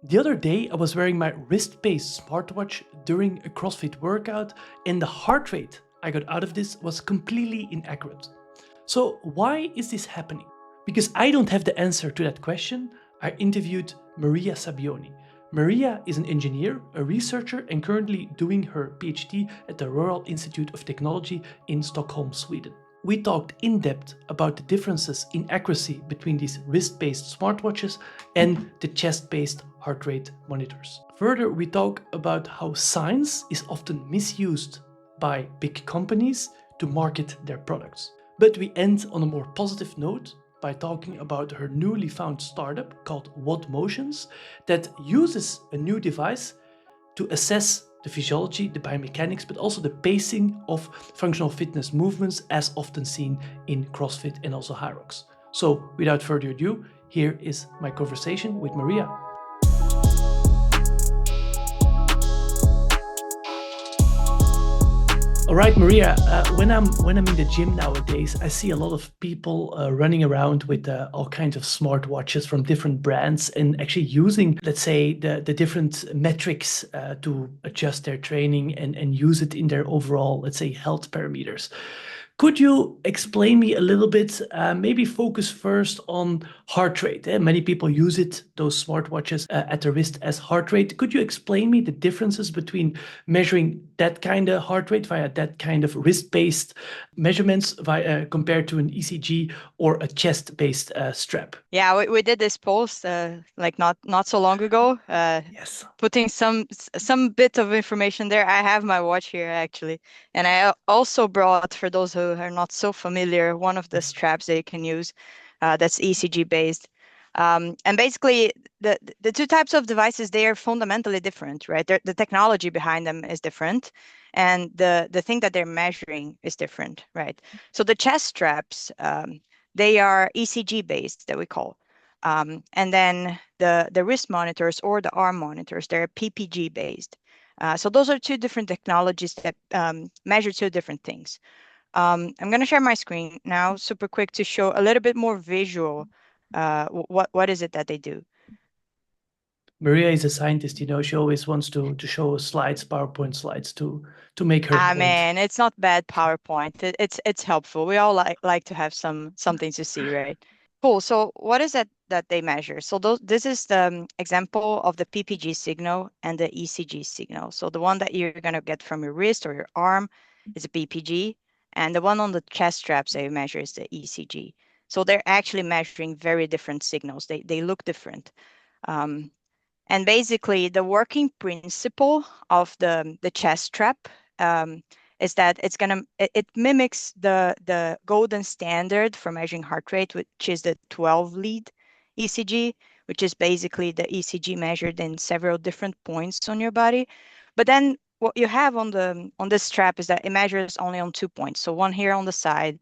The other day, I was wearing my wrist-based smartwatch during a CrossFit workout, and the heart rate I got out of this was completely inaccurate. So why is this happening? Because I don't have the answer to that question, I interviewed Mariah Sabioni. Maria is an engineer, a researcher, and currently doing her PhD at the Royal Institute of Technology in Stockholm, Sweden. We talked in depth about the differences in accuracy between these wrist-based smartwatches and the chest-based heart rate monitors. Further, we talk about how science is often misused by big companies to market their products. But we end on a more positive note by talking about her newly found startup called WODMotions that uses a new device to assess the physiology, the biomechanics, but also the pacing of functional fitness movements as often seen in CrossFit and also HYROX. So without further ado, here is my conversation with Mariah. All right, Mariah, when I'm in the gym nowadays, I see a lot of people running around with all kinds of smartwatches from different brands and actually using, let's say, the different metrics to adjust their training and use it in their overall, let's say, health parameters. Could you explain me a little bit, maybe focus first on heart rate? Many people use it, those smartwatches at the wrist as heart rate. Could you explain me the differences between measuring that kind of heart rate via that kind of wrist-based measurements compared to an ECG or a chest-based strap? Yeah, we did this post like not so long ago. Yes. Putting some bit of information there. I have my watch here actually, and I also brought, for those who are not so familiar, one of the straps that you can use that's ECG based. And basically, the two types of devices, they are fundamentally different, right? The technology behind them is different, and the thing that they're measuring is different, right? So the chest straps, they are ECG based, that we call. And then the wrist monitors or the arm monitors, they're PPG based. So those are two different technologies that measure two different things. I'm going to share my screen now super quick to show a little bit more visual what is it that they do. Maria is a scientist, she always wants to show slides, PowerPoint slides to make her point. Man, it's not bad PowerPoint. It's helpful. We all like to have something to see, right? Cool. So what is it that they measure? So this is the example of the PPG signal and the ECG signal. So the one that you're going to get from your wrist or your arm is a PPG, and the one on the chest straps that you measure is the ECG. So they're actually measuring very different signals. They look different. And basically, the working principle of the chest strap is that it mimics the golden standard for measuring heart rate, which is the 12 lead ECG, which is basically the ECG measured in several different points on your body. But then what you have on this strap is that it measures only on 2 points. So one here on the side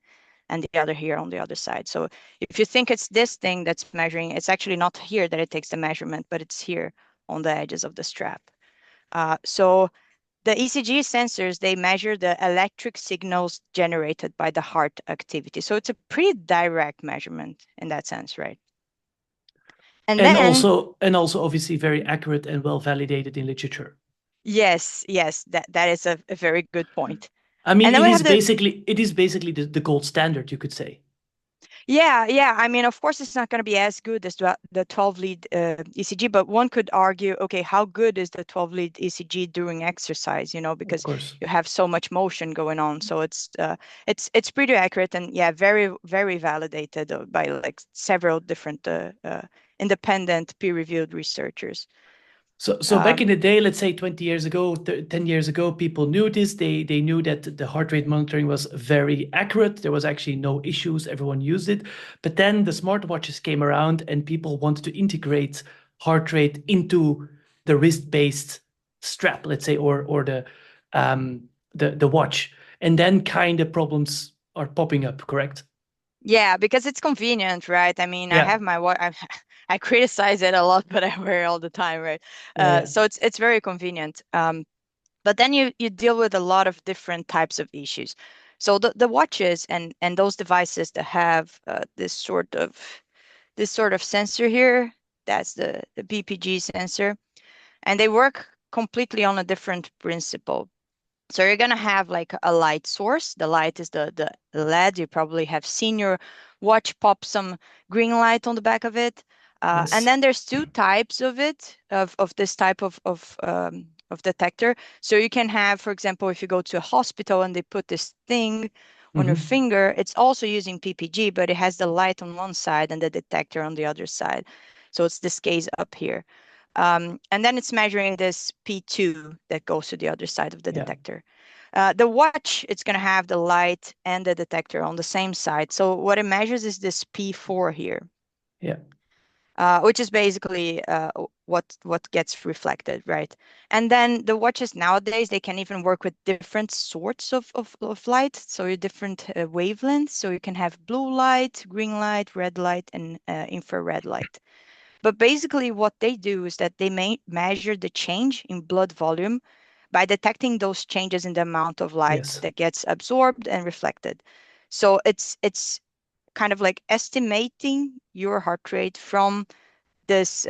and the other here on the other side. So if you think it's this thing that's measuring, it's actually not here that it takes the measurement, but it's here on the edges of the strap. So the ECG sensors, they measure the electric signals generated by the heart activity. So it's a pretty direct measurement in that sense, right? And then also obviously very accurate and well validated in literature. Yes, that is a very good point. I mean, it is basically the gold standard, you could say. Yeah. I mean, of course, it's not going to be as good as the 12 lead ECG, but one could argue, okay, how good is the 12 lead ECG during exercise? Because you have so much motion going on, so it's pretty accurate and very very validated by like several different independent peer-reviewed researchers. So back in the day, let's say 20 years ago, 10 years ago, people knew this. They knew that the heart rate monitoring was very accurate. There was actually no issues. Everyone used it. But then the smartwatches came around and people wanted to integrate heart rate into the wrist-based strap, let's say, or the watch. And then kind of problems are popping up, correct? Yeah, because it's convenient, right? I mean, I have my watch. I criticize it a lot, but I wear it all the time, right? So it's very convenient. But then you deal with a lot of different types of issues. So the watches and those devices that have this sort of sensor here, That's the PPG sensor. And they work completely on a different principle. So you're gonna have like a light source. The light is the LED. You probably have seen your watch pop some green light on the back of it. And Yes. then there's two types of it, of this type of detector. So you can have, for example, if you go to a hospital and they put this thing on your Mm-hmm. finger, it's also using PPG, but it has the light on one side and the detector on the other side. So it's this case up here. And then it's measuring this P2 that goes to the other side of the Yeah. detector. The watch, it's going to have the light and the detector on the same side. So what it measures is this P4 here, Yeah. which is basically what gets reflected, right? And then the watches nowadays, they can even work with different sorts of light, so your different wavelengths. So you can have blue light, green light, red light, and infrared light. But basically, what they do is that they may measure the change in blood volume by detecting those changes in the amount of light Yes. that gets absorbed and reflected. So it's kind of like estimating your heart rate from this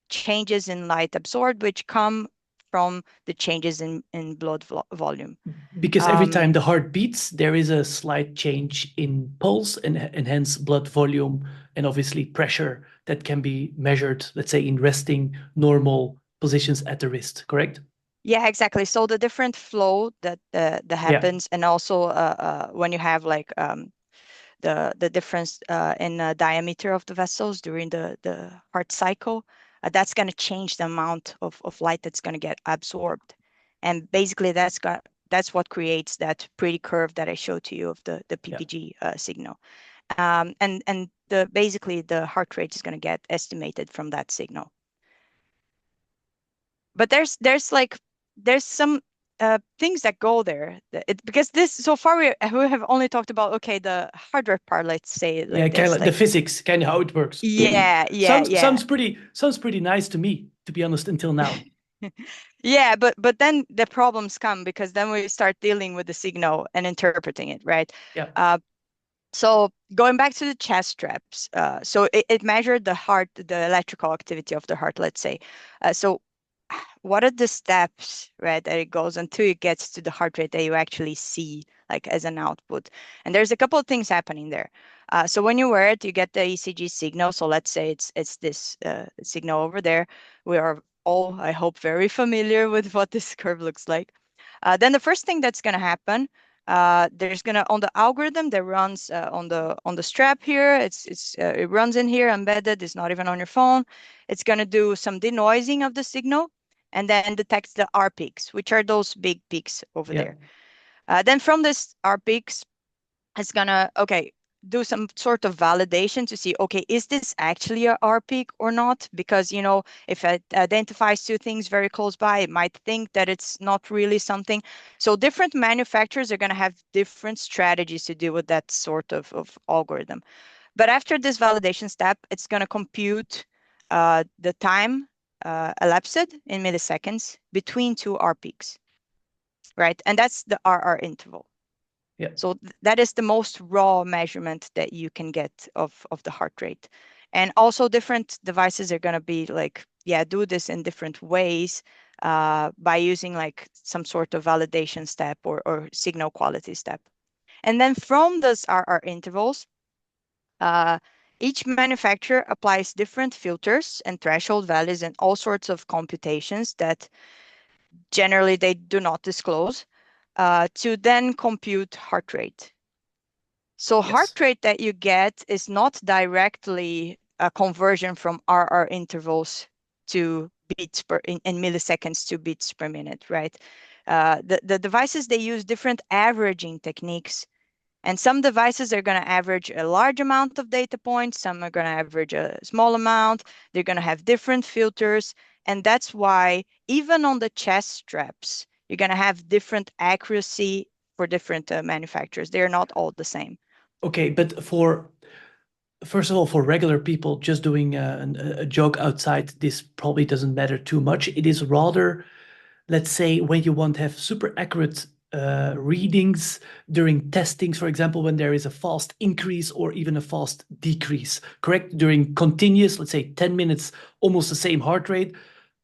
changes in light absorbed, which come from the changes in blood volume. Because every Um, time the heart beats, there is a slight change in pulse and hence blood volume and obviously pressure that can be measured, let's say, in resting normal positions at the wrist, correct? yeah, exactly. So the different flow that Yeah. happens, and also when you have like the difference in diameter of the vessels during the heart cycle, that's going to change the amount of light that's going to get absorbed. And basically that's what creates that pretty curve that I showed to you of the Yeah. PPG signal. And the basically the heart rate is going to get estimated from that signal. But there's some things that go there because this so far we have only talked about okay the hardware part, let's say it Yeah, like kind of this, like the like physics, kind of how it works. yeah, yeah, Sounds yeah. pretty nice to me, to be honest, until now. Yeah, but then the problems come because then we start dealing with the signal and interpreting it, right? Yeah. uh, So going back to the chest straps, so it measured the heart, the electrical activity of the heart, let's say. So what are the steps, right, that it goes until it gets to the heart rate that you actually see like as an output? And there's a couple of things happening there. So when you wear it, you get the ECG signal. So let's say it's this signal over there. We are all, I hope, very familiar with what this curve looks like. Then the first thing that's going to happen, there's gonna on the algorithm that runs on the strap here. It runs in here embedded. It's not even on your phone. It's gonna do some denoising of the signal, and then detects the R peaks, which are those big peaks over Yeah. there. Then from this R peaks, it's gonna okay do some sort of validation to see okay is this actually a R peak or not, because you know if it identifies two things very close by it might think that it's not really something. So different manufacturers are going to have different strategies to deal with that sort of algorithm. But after this validation step it's going to compute the time elapsed in milliseconds between two R peaks, right? And that's the RR interval. Yeah. So that is the most raw measurement that you can get of the heart rate. And also different devices are going to be like, yeah, do this in different ways by using like some sort of validation step or signal quality step. And then from those RR intervals, uh, each manufacturer applies different filters and threshold values and all sorts of computations that generally they do not disclose to then compute heart rate. So Yes. heart rate that you get is not directly a conversion from RR intervals to beats per in milliseconds to beats per minute, right? The devices they use different averaging techniques, and some devices are going to average a large amount of data points, some are going to average a small amount. They're going to have different filters, and that's why even on the chest straps, you're going to have different accuracy for different manufacturers. They're not all the same. Okay, but for first of all, for regular people just doing a jog outside, this probably doesn't matter too much. It is rather, let's say, when you want to have super accurate readings during testings, for example, when there is a fast increase or even a fast decrease, correct? During continuous, let's say 10 minutes, almost the same heart rate,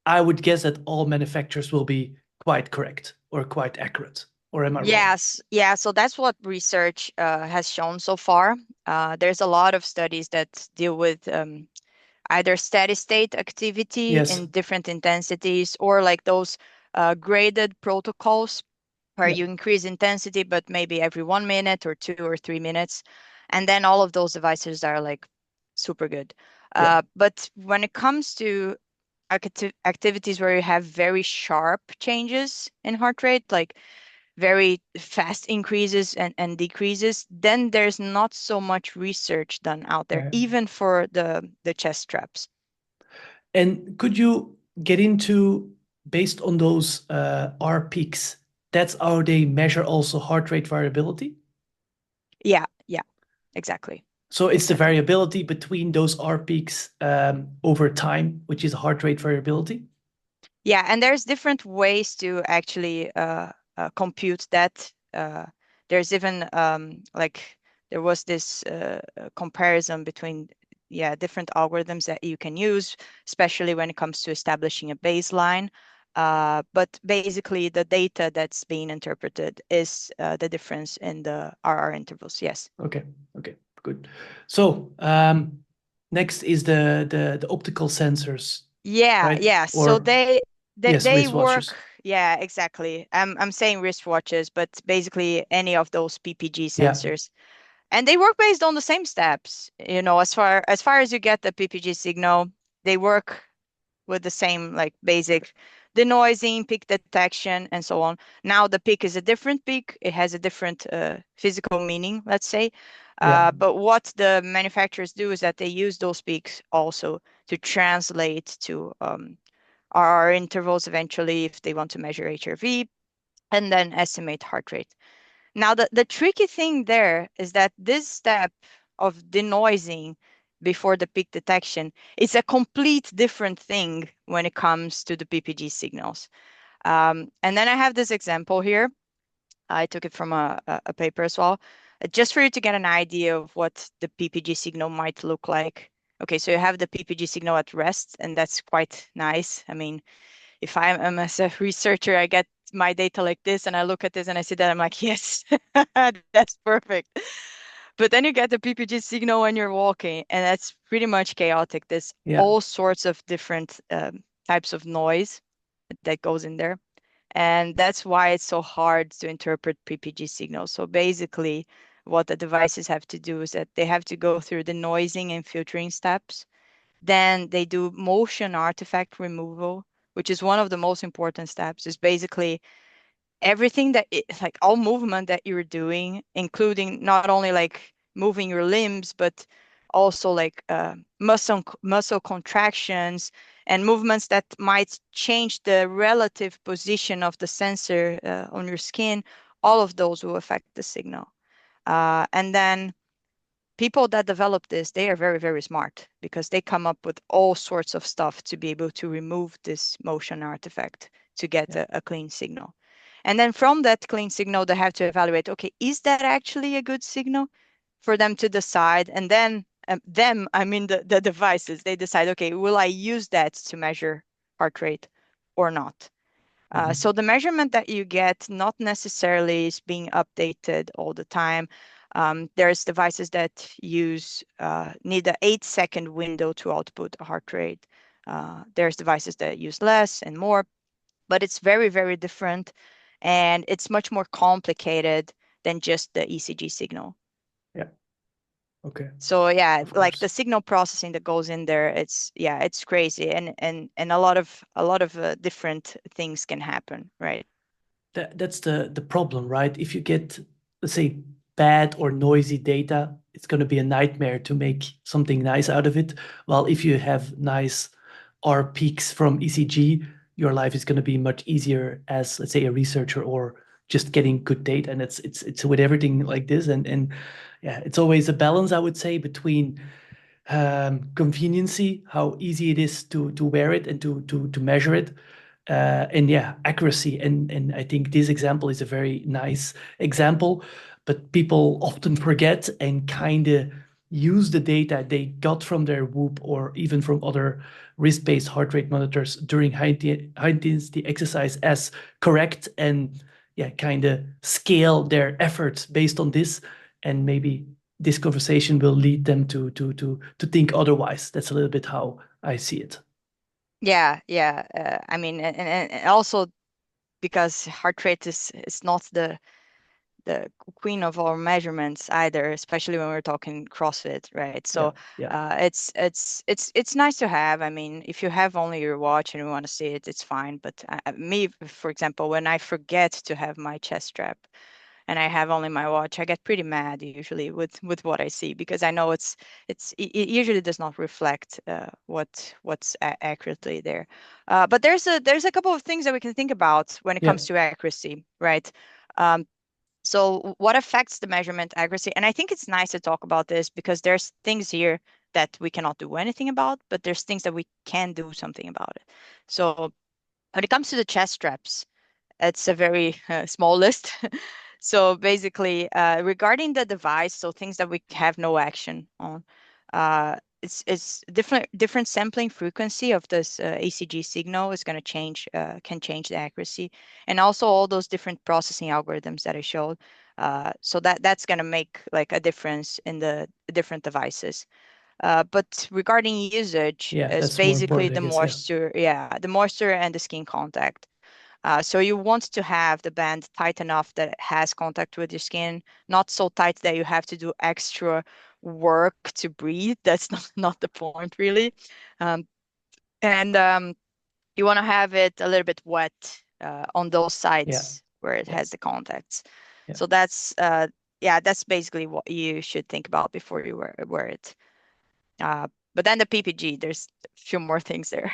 I would guess that all manufacturers will be quite correct or quite accurate. Or am I wrong? Yes, yeah. So that's what research has shown so far. There's a lot of studies that deal with either steady state activity Yes. in different intensities or like those graded protocols where Yeah. you increase intensity, but maybe every 1 minute or 2 or 3 minutes. And then all of those devices are like super good. Yeah. But when it comes to activities where you have very sharp changes in heart rate, like very fast increases and decreases, then there's not so much research done out there, Yeah. even for the chest straps. And could you get into, based on those R peaks, that's how they measure also heart rate variability? Yeah, yeah, exactly. So it's the Exactly. variability between those R peaks over time, which is heart rate variability. Yeah, and there's different ways to actually compute that. There's even like there was this comparison between different algorithms that you can use, especially when it comes to establishing a baseline. But basically, the data that's being interpreted is the difference in the RR intervals. Yes. Okay, okay, good. So next is the optical sensors, Yeah, right? yeah. So Or yes, they work. wristwatches. Yeah, exactly. I'm saying wristwatches, but basically any of those PPG Yeah, sensors, and they work based on the same steps. You know, as far as you get the PPG signal, they work with the same like basic denoising, peak detection, and so on. Now the peak is a different peak. It has a different physical meaning, let's say. yeah, But what the manufacturers do is that they use those peaks also to translate to RR intervals eventually if they want to measure HRV and then estimate heart rate. Now, the tricky thing there is that this step of denoising before the peak detection is a complete different thing when it comes to the PPG signals. And then I have this example here. I took it from a paper as well, just for you to get an idea of what the PPG signal might look like. Okay, so you have the PPG signal at rest, and that's quite nice. I mean, if I'm as a researcher, I get my data like this and I look at this and I see that I'm like, yes, that's perfect. But then you get the PPG signal when you're walking, and that's pretty much chaotic. There's yeah, all sorts of different types of noise that goes in there. And that's why it's so hard to interpret PPG signals. So basically, what the devices have to do is that they have to go through the noising and filtering steps. Then they do motion artifact removal, which is one of the most important steps. Is basically everything like all movement that you're doing, including not only like moving your limbs, but also like muscle contractions and movements that might change the relative position of the sensor on your skin. All of those will affect the signal. And then people that develop this, they are very, very smart because they come up with all sorts of stuff to be able to remove this motion artifact to get yeah, a clean signal. And then from that clean signal, they have to evaluate, okay, is that actually a good signal for them to decide? And then I mean the devices, they decide, okay, will I use that to measure heart rate or not? So mhm, the measurement that you get not necessarily is being updated all the time. There's devices that use need an 8-second window to output a heart rate. There's devices that use less and more, but it's very, very different, and it's much more complicated than just the ECG signal. yeah. Okay, So yeah, of like the course. signal processing that goes in there, it's crazy, and a lot of different things can happen, right? That's the problem, right? If you get, let's say, bad or noisy data, it's going to be a nightmare to make something nice out of it. While if you have nice R peaks from ECG, your life is going to be much easier as, let's say, a researcher or just getting good data. And it's with everything like this, and yeah, it's always a balance, I would say, between conveniency, how easy it is to wear it and to measure it, and yeah, accuracy. And I think this example is a very nice example, but people often forget and kind of use the data they got from their Whoop or even from other wrist-based heart rate monitors during high intensity exercise as correct, and yeah, kind of scale their efforts based on this. And maybe this conversation will lead them to think otherwise. That's a little bit how I see it. Yeah, yeah. I mean, and also because heart rate is not the queen of all measurements either, especially when we're talking CrossFit, right? Yeah, So yeah, it's nice to have. I mean, if you have only your watch and you want to see it, it's fine. But me, for example, when I forget to have my chest strap and I have only my watch, I get pretty mad usually with what I see, because I know it usually does not reflect what's accurately there. But there's a couple of things that we can think about when it yeah, comes to accuracy, right? Um, so what affects the measurement accuracy? And I think it's nice to talk about this because there's things here that we cannot do anything about, but there's things that we can do something about it. So when it comes to the chest straps, it's a very small list. So basically, regarding the device, so things that we have no action on, it's different sampling frequency of this ACG signal is going to change, can change the accuracy, and also all those different processing algorithms that I showed. So that's going to make like a difference in the different devices. But regarding usage, yeah. is That's more basically important, I the guess. Yeah, moisture, yeah, the moisture and the skin contact. So you want to have the band tight enough that it has contact with your skin, not so tight that you have to do extra work to breathe. That's not the point, really. Um, and you want to have it a little bit wet on those yeah, sides where it yeah, has the contacts. yeah, So yeah, that's basically what you should think about before you wear it. Uh, but then the PPG, there's a few more things there.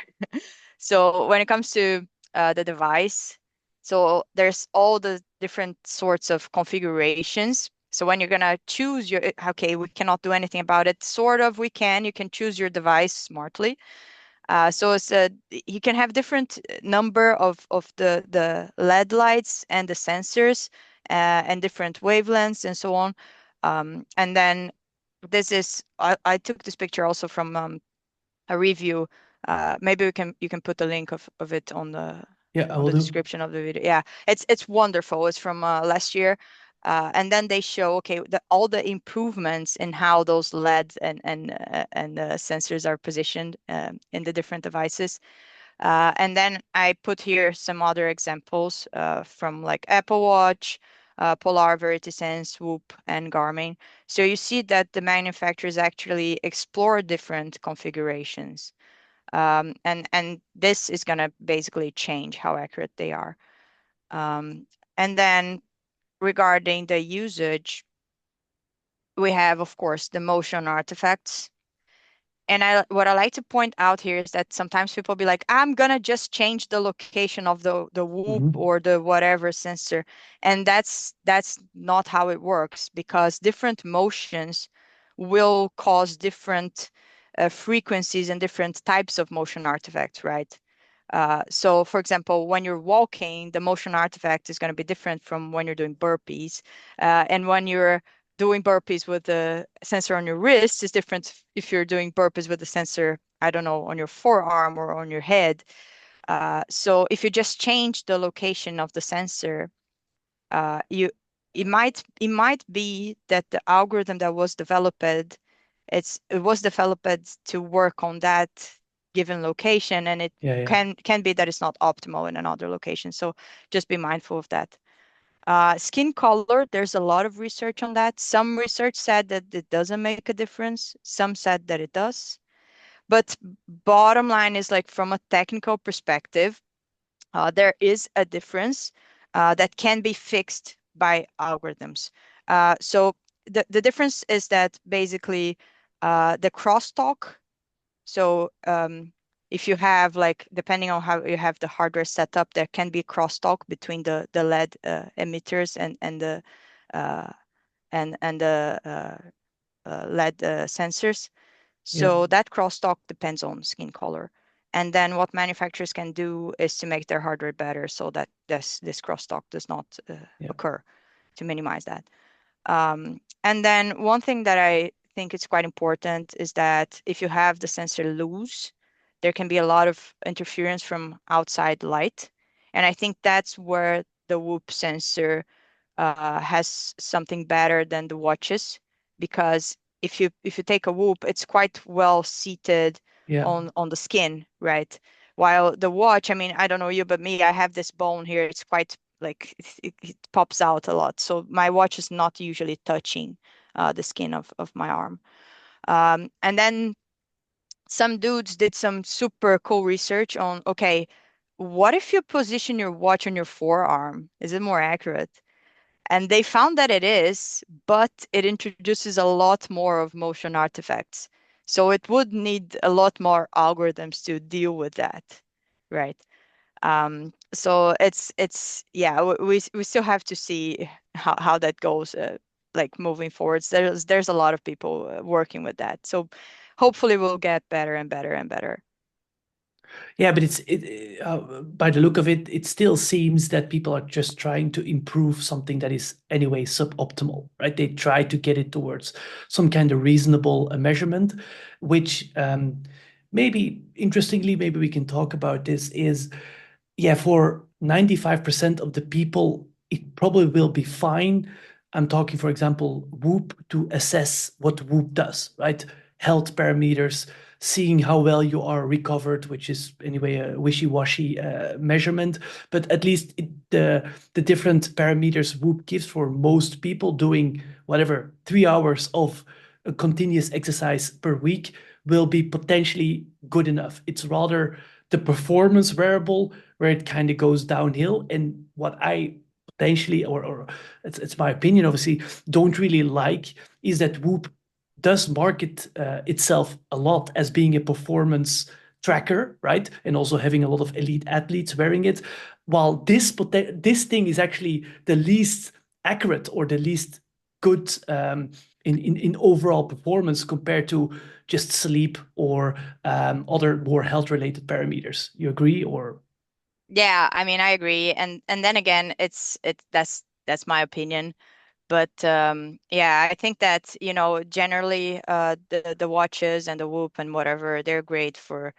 So when it comes to the device, so there's all the different sorts of configurations. So when you're gonna choose your, okay, we cannot do anything about it. Sort of, we can. You can choose your device smartly. So it's you can have different number of the LED lights and the sensors and different wavelengths and so on. And then this is I took this picture also from a review. Maybe you can put the link of it yeah. I on will the do. description of the video. Yeah, it's wonderful. It's from last year. And then they show, okay, all the improvements in how those LEDs and sensors are positioned in the different devices. And then I put here some other examples from like Apple Watch, Polar, VeritySense, Whoop, and Garmin. So you see that the manufacturers actually explore different configurations. And this is going to basically change how accurate they are. And then regarding the usage, we have, of course, the motion artifacts. And what I like to point out here is that sometimes people be like, I'm gonna just change the location of the Whoop Hmm. or the whatever sensor. And that's not how it works, because different motions will cause different frequencies and different types of motion artifacts, right? So for example, when you're walking, the motion artifact is going to be different from when you're doing burpees. And when you're doing burpees with the sensor on your wrist is different if you're doing burpees with the sensor, I don't know, on your forearm or on your head. So if you just change the location of the sensor, you it might be that the algorithm that was developed, it was developed to work on that given location, and it Yeah, yeah, can be that it's not optimal in another location. So just be mindful of that. Skin color, there's a lot of research on that. Some research said that it doesn't make a difference. Some said that it does. But bottom line is, like, from a technical perspective, there is a difference that can be fixed by algorithms. So the difference is that basically the crosstalk. So if you have, like, depending on how you have the hardware set up, there can be crosstalk between the LED emitters and the uh, and the LED sensors. yeah, So that crosstalk depends on skin color. And then what manufacturers can do is to make their hardware better so that this crosstalk does not Yeah. occur, to minimize that. And then one thing that I think is quite important is that if you have the sensor loose, there can be a lot of interference from outside light. And I think that's where the Whoop sensor has something better than the watches, because if you take a Whoop, it's quite well seated Yeah. on the skin, right? While the watch, I mean, I don't know you, but me, I have this bone here. It's quite like it pops out a lot. So my watch is not usually touching the skin of my arm. And then some dudes did some super cool research on, okay, what if you position your watch on your forearm? Is it more accurate? And they found that it is, but it introduces a lot more of motion artifacts. So it would need a lot more algorithms to deal with that, right? So it's yeah, we still have to see how that goes, like moving forwards. There's a lot of people working with that. So hopefully we'll get better and better and better. Yeah, but by the look of it, it still seems that people are just trying to improve something that is anyway suboptimal, right? They try to get it towards some kind of reasonable measurement, which maybe interestingly, maybe we can talk about this is, yeah, for 95% of the people, it probably will be fine. I'm talking, for example, Whoop to assess what Whoop does, right? Health parameters, seeing how well you are recovered, which is anyway a wishy-washy measurement, but at least the different parameters Whoop gives for most people doing whatever 3 hours of continuous exercise per week will be potentially good enough. It's rather the performance wearable where it kind of goes downhill. And what I potentially, or it's my opinion, obviously, don't really like is that Whoop does market itself a lot as being a performance tracker, right? And also having a lot of elite athletes wearing it. While this thing is actually the least accurate or the least good in overall performance compared to just sleep or other more health related parameters. You agree or? Yeah, I mean, I agree. And then again, that's my opinion. But yeah, I think that, generally the watches and the Whoop and whatever, they're great for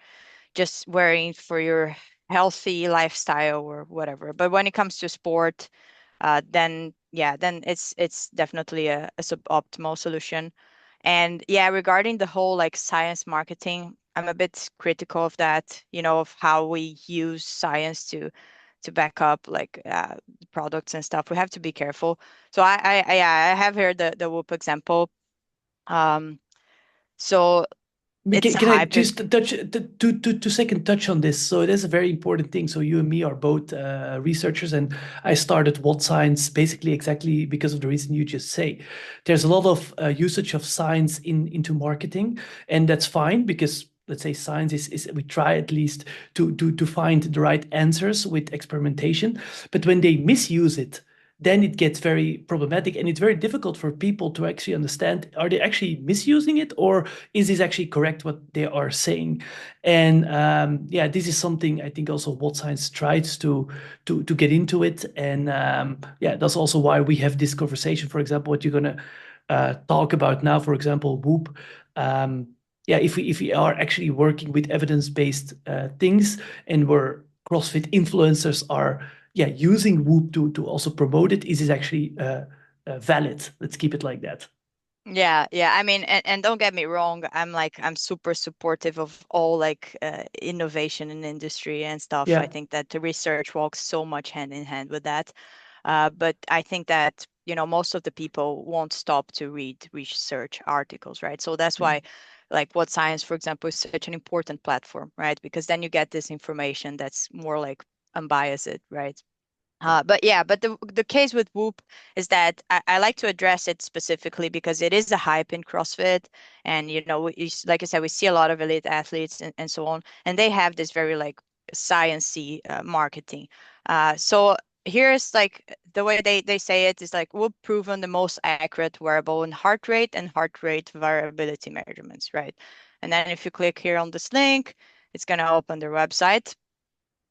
just wearing for your healthy lifestyle or whatever. But when it comes to sport, then yeah, then it's definitely a suboptimal solution. And yeah, regarding the whole like science marketing, I'm a bit critical of that, of how we use science to back up like products and stuff. We have to be careful. So yeah, I have heard the Whoop example. Um, so it's a Can I hype. just touch to second touch on this? So it is a very important thing. So you and me are both researchers, and I started wod-science basically exactly because of the reason you just say. There's a lot of usage of science into marketing, and that's fine because let's say science is we try at least to find the right answers with experimentation. But when they misuse it, then it gets very problematic and it's very difficult for people to actually understand, are they actually misusing it or is this actually correct what they are saying? And yeah, this is something I think also wod-science tries to get into it. And yeah, that's also why we have this conversation. For example, what you're gonna talk about now, for example, Whoop. Um, yeah, if we are actually working with evidence-based things and where CrossFit influencers are yeah using Whoop to also promote it, is actually valid. Let's keep it like that. Yeah, yeah. I mean, and don't get me wrong, I'm super supportive of all like innovation in industry and stuff. I Yeah. think that the research walks so much hand in hand with that. But I think that, most of the people won't stop to read research articles, right? So that's Yeah. why like wod-science, for example, is such an important platform, right? Because then you get this information that's more like unbiased, right? But yeah, but the case with Whoop is that I like to address it specifically because it is a hype in CrossFit, and like I said, we see a lot of elite athletes and so on, and they have this very like sciencey marketing. So here's like the way they say it is like Whoop proven the most accurate wearable in heart rate and heart rate variability measurements, right? And then if you click here on this link, it's going to open their website,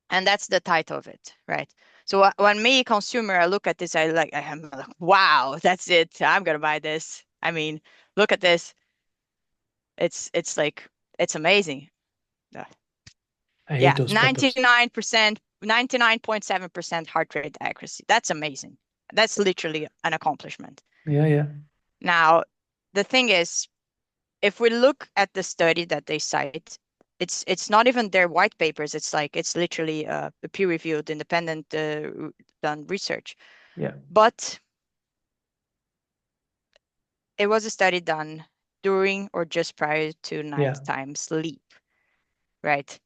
and that's the title of it, right? So when me consumer, I look at this, I'm like, wow, that's it. I'm gonna buy this. I mean, look at this. It's like it's amazing. Uh, I hate Yeah, those pop-ups. 99.7% heart rate accuracy. That's amazing. That's literally an accomplishment. Yeah, yeah, Now, the thing is, if we look at the study that they cite, it's not even their white papers. It's literally a peer-reviewed, independent done research. yeah, But it was a study done during or just prior to yeah. nighttime sleep, right?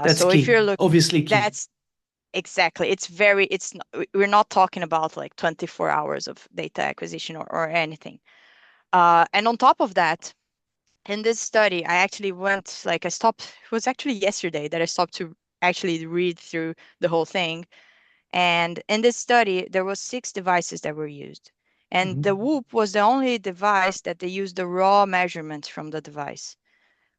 That's So if key. you're look, Obviously key. that's exactly. It's not, we're not talking about like 24 hours of data acquisition or anything. And on top of that, in this study, I actually went, like I stopped, it was actually yesterday that I stopped to actually read through the whole thing. And in this study, there was 6 devices that were used. And the Mhm. Whoop was the only device that they used the raw measurements from the device.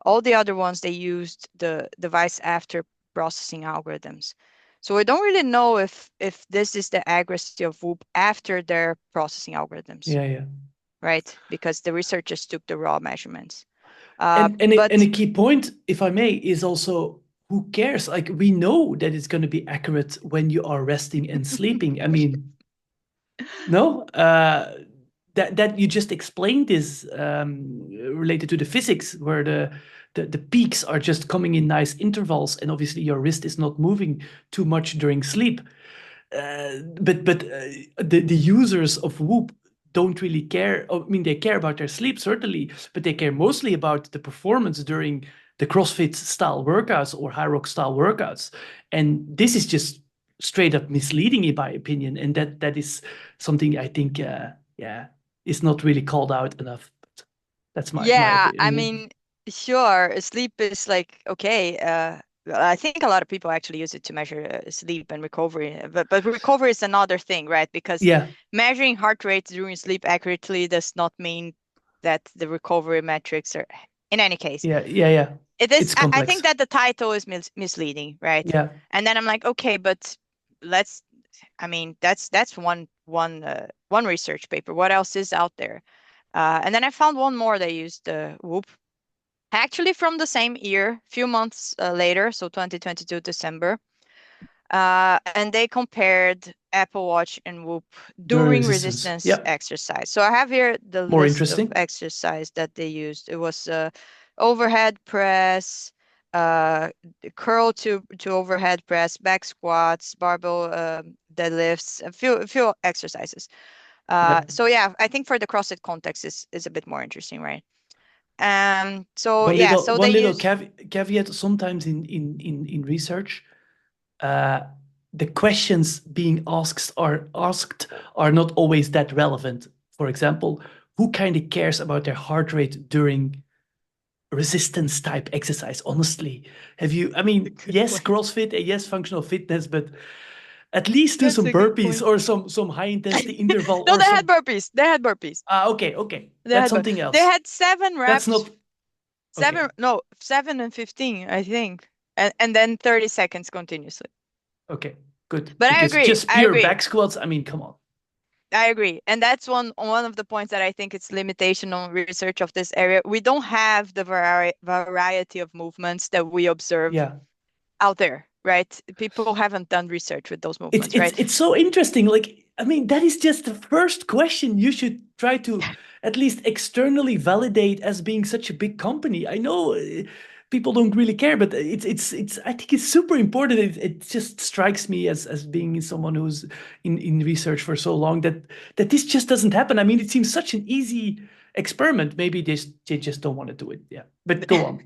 All the other ones, they used the device after processing algorithms. So I don't really know if this is the accuracy of Whoop after their processing algorithms, Yeah, yeah. right? Because the researchers took the raw measurements. And But a key point, if I may, is also who cares? Like we know that it's going to be accurate when you are resting and sleeping. I mean, no, that you just explained is related to the physics, where the peaks are just coming in nice intervals, and obviously your wrist is not moving too much during sleep. But the users of Whoop don't really care. I mean, they care about their sleep certainly, but they care mostly about the performance during the CrossFit style workouts or HYROX style workouts. And this is just straight up misleading, in my opinion. And that is something I think, yeah, is not really called out enough. But that's my yeah, I opinion. mean, sure, sleep is like okay. I think a lot of people actually use it to measure sleep and recovery, but recovery is another thing, right? Because Yeah, measuring heart rate during sleep accurately does not mean that the recovery metrics are. In any case, yeah, yeah, yeah. it is. It's I think complex. that the title is misleading, right? Yeah, And then I'm like, okay, but let's. I mean, that's one research paper. What else is out there? And then I found one more that used Whoop, actually from the same year, few months later, so 2022 December. And they compared Apple Watch and Whoop during during resistance. resistance Yeah, exercise. So I have here the more list of interesting. exercise that they used. It was overhead press, uh, curl to overhead press, back squats, barbell deadlifts, a few exercises. Yeah. So yeah, I think for the CrossFit context is a bit more interesting, right? So One yeah, little so they one little use caveat. Sometimes in research, uh, the questions being asked are not always that relevant. For example, who kind of cares about their heart rate during resistance type exercise? Honestly, have you? I a mean, good yes, point. CrossFit and yes, functional fitness, but at least do That's some a good burpees point. or some high intensity interval No, or they had some. burpees. They had burpees. Okay, okay, They that's had something they else. had seven That's reps, not okay. seven no, 7 and 15, I think, and then 30 seconds continuously. Okay, good. But I Because agree. just I pure agree. back squats, I mean, come on. I agree. And that's one of the points that I think it's limitation on research of this area. We don't have the variety of movements that we observe Yeah. out there, right? People haven't done research with those It's movements, it's right? it's so interesting. Like, I mean, that is just the first question you should try to at least externally validate as being such a big company. I know people don't really care, but it's I think it's super important. It just strikes me as being someone who's in research for so long that this just doesn't happen. I mean, it seems such an easy experiment. Maybe they just don't want to do it. Yeah. But go on.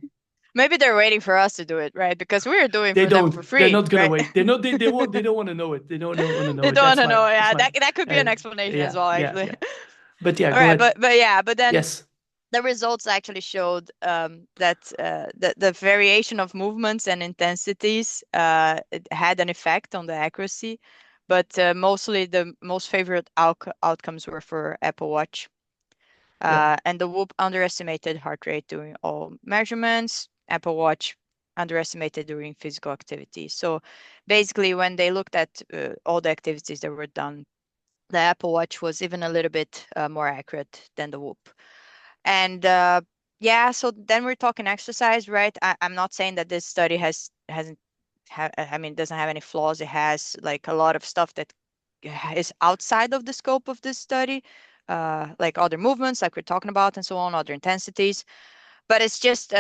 Maybe they're waiting for us to do it, right? Because we're doing They for them for don't. They're free, not gonna right? wait. They're not. They won't. They don't want to know it. They don't want to know They it. don't want That's to my. know. That's Yeah, my. that could be an explanation as Yeah. well, Yeah. actually. Yeah. But yeah, All go right, ahead. but then Yes. the results actually showed that the variation of movements and intensities it had an effect on the accuracy, but mostly the most favorite outcomes were for Apple Watch. Yeah. And the Whoop underestimated heart rate during all measurements. Apple Watch underestimated during physical activity. So basically, when they looked at all the activities that were done, the Apple Watch was even a little bit more accurate than the Whoop. And yeah, so then we're talking exercise, right? I'm not saying that this study hasn't I mean, doesn't have any flaws. It has like a lot of stuff that is outside of the scope of this study, like other movements, like we're talking about, and so on, other intensities. But it's just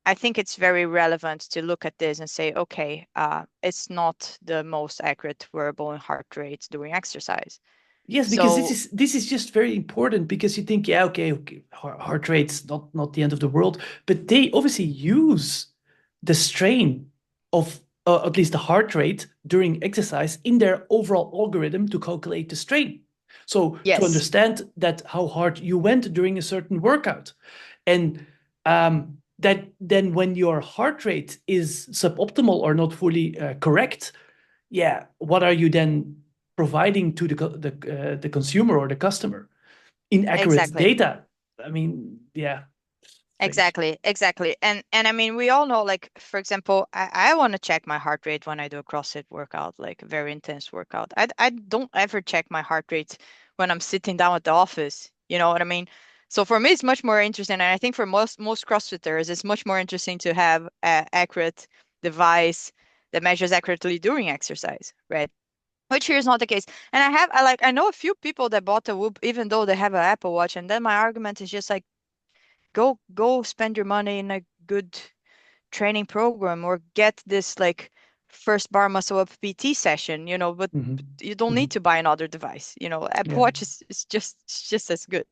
I think it's very relevant to look at this and say, okay, it's not the most accurate wearable in heart rate during exercise. Yes, because So this is just very important, because you think, yeah, okay, heart rate's not the end of the world, but they obviously use the strain of at least the heart rate during exercise in their overall algorithm to calculate the strain. So to yes, understand that how hard you went during a certain workout, and that then when your heart rate is suboptimal or not fully correct, yeah, what are you then providing to the consumer or the customer? Inaccurate exactly. data. I mean, yeah, strange. Exactly. And I mean, we all know, like, for example, I want to check my heart rate when I do a CrossFit workout, like a very intense workout. I don't ever check my heart rate when I'm sitting down at the office. You know what I mean? So for me, it's much more interesting, and I think for most CrossFitters, it's much more interesting to have an accurate device that measures accurately during exercise, right? Which here is not the case. And I know a few people that bought a Whoop even though they have an Apple Watch, and then my argument is just like, go spend your money in a good training program or get this like first bar muscle up PT session, but Hmm. you don't Hmm. need to buy another device. Apple Yeah, Watch is just as good.